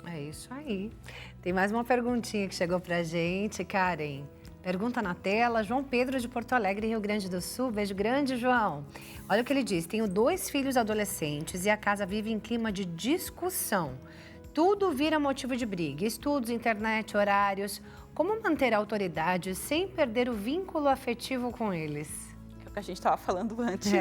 É isso aí. Tem mais uma perguntinha que chegou pra gente, Karen. Pergunta na tela, João Pedro de Porto Alegre, Rio Grande do Sul. Beijo grande, João. Olha o que ele diz. Tenho 2 filhos adolescentes e a casa vive em clima de discussão. Tudo vira motivo de briga. Estudos, internet, horários. Como manter a autoridade sem perder o vínculo afetivo com eles? É o que a gente estava falando antes.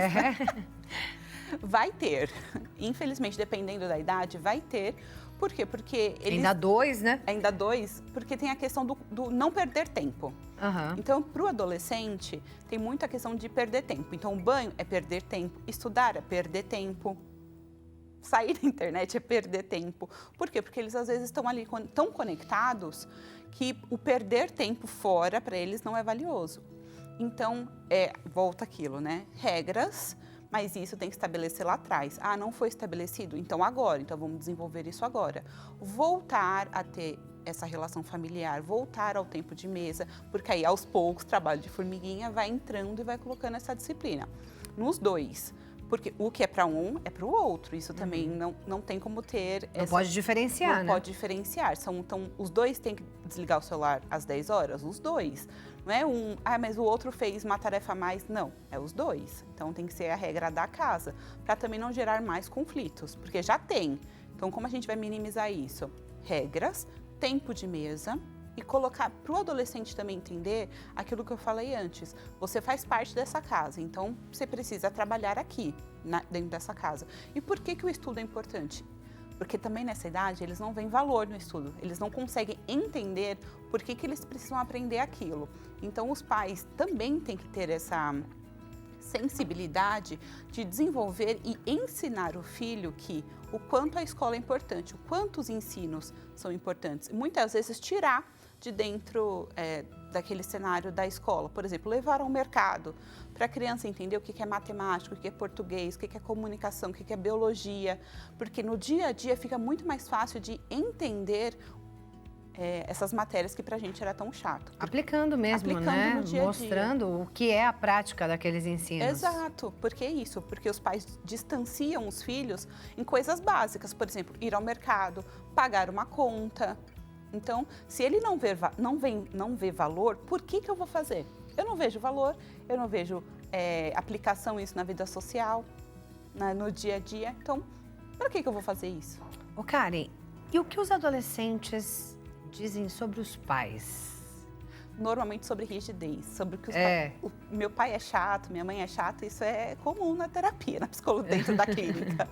Vai ter. Infelizmente, dependendo da idade, vai ter. Por quê? Porque eles... Ainda 2, né? Ainda 2, porque tem a questão do não perder tempo. Então, para o adolescente, tem muita questão de perder tempo. Então, o banho é perder tempo, estudar é perder tempo, sair da internet é perder tempo. Por quê? Porque eles, às vezes, estão ali tão conectados que o perder tempo fora, para eles, não é valioso. Então, volta aquilo, né? Regras... Mas isso tem que estabelecer lá atrás. Não foi estabelecido? Então agora. Então vamos desenvolver isso agora. Voltar a ter essa relação familiar, voltar ao tempo de mesa, porque aí aos poucos, trabalho de formiguinha vai entrando e vai colocando essa disciplina. Nos 2, porque o que é para um é para o outro. Isso também não tem como ter... Não pode diferenciar, né? Não pode diferenciar. Então, os 2 têm que desligar o celular às 10 horas? Os 2. Não é mas o outro fez uma tarefa a mais. Não, é os 2. Então, tem que ser a regra da casa, para também não gerar mais conflitos, porque já tem. Então, como a gente vai minimizar isso? Regras, tempo de mesa e colocar para o adolescente também entender aquilo que eu falei antes. Você faz parte dessa casa, então você precisa trabalhar aqui, dentro dessa casa. E por que o estudo é importante? Porque também nessa idade eles não veem valor no estudo, eles não conseguem entender por que eles precisam aprender aquilo. Então os pais também têm que ter essa sensibilidade de desenvolver e ensinar o filho que o quanto a escola é importante, o quanto os ensinos são importantes. Muitas vezes tirar de dentro daquele cenário da escola, por exemplo, levar ao mercado para a criança entender o que é matemática, o que é português, o que é comunicação, o que é biologia, porque no dia a dia fica muito mais fácil de entender essas matérias que pra gente era tão chato. Aplicando mesmo, né? No dia a dia. Mostrando o que é a prática daqueles ensinos. Exato, porque é isso, porque os pais distanciam os filhos em coisas básicas, por exemplo, ir ao mercado, pagar uma conta. Então, se ele não vê valor, por que eu vou fazer? Eu não vejo valor, eu não vejo aplicação isso na vida social, no dia a dia. Então, para que eu vou fazer isso? Ô Karen, e o que os adolescentes dizem sobre os pais? Normalmente sobre rigidez, sobre o que os pais... Meu pai é chato, minha mãe é chata, isso é comum na terapia, na psicologia, dentro da clínica.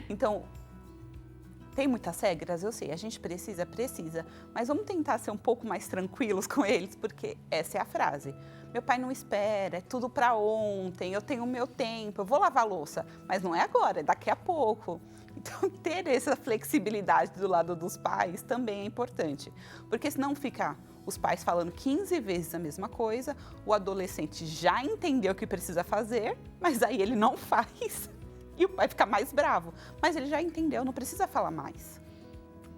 Então, tem muitas regras, eu sei, a gente precisa, mas vamos tentar ser um pouco mais tranquilos com eles, porque essa é a frase. Meu pai não espera, é tudo para ontem, eu tenho o meu tempo, eu vou lavar a louça, mas não é agora, é daqui a pouco. Então, ter essa flexibilidade do lado dos pais também é importante, porque senão fica os pais falando 15 vezes a mesma coisa, o adolescente já entendeu o que precisa fazer, mas aí ele não faz. E o pai fica mais bravo. Mas ele já entendeu, não precisa falar mais.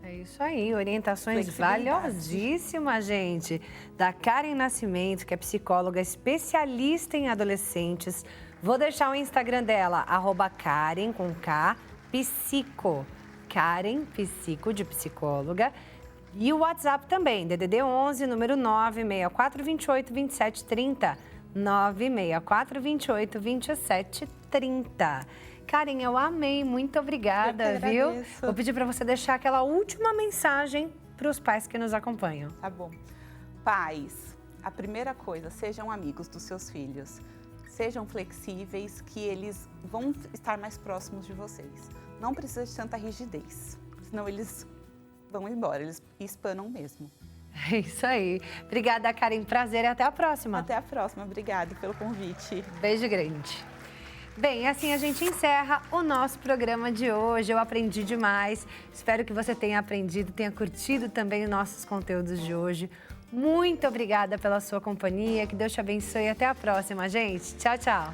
É isso aí, orientações valiosíssimas, gente. Da Karen Nascimento, que é psicóloga especialista em adolescentes. Vou deixar o Instagram dela, @Karen, com K, Psico. Karen, Psico, de psicóloga. E o WhatsApp também, DDD 11, número 964282730. 964282730. Karen, eu amei, muito obrigada, viu? Vou pedir para você deixar aquela última mensagem para os pais que nos acompanham. Tá bom. Pais, a primeira coisa, sejam amigos dos seus filhos. Sejam flexíveis, que eles vão estar mais próximos de vocês. Não precisa de tanta rigidez, senão eles vão embora, eles espanam mesmo. É isso aí. Obrigada, Karen. Prazer e até a próxima. Até a próxima. Obrigada pelo convite. Beijo grande. Bem, assim a gente encerra o nosso programa de hoje. Eu aprendi demais. Espero que você tenha aprendido, tenha curtido também os nossos conteúdos de hoje. Muito obrigada pela sua companhia. Que Deus te abençoe e até a próxima, gente. Tchau, tchau.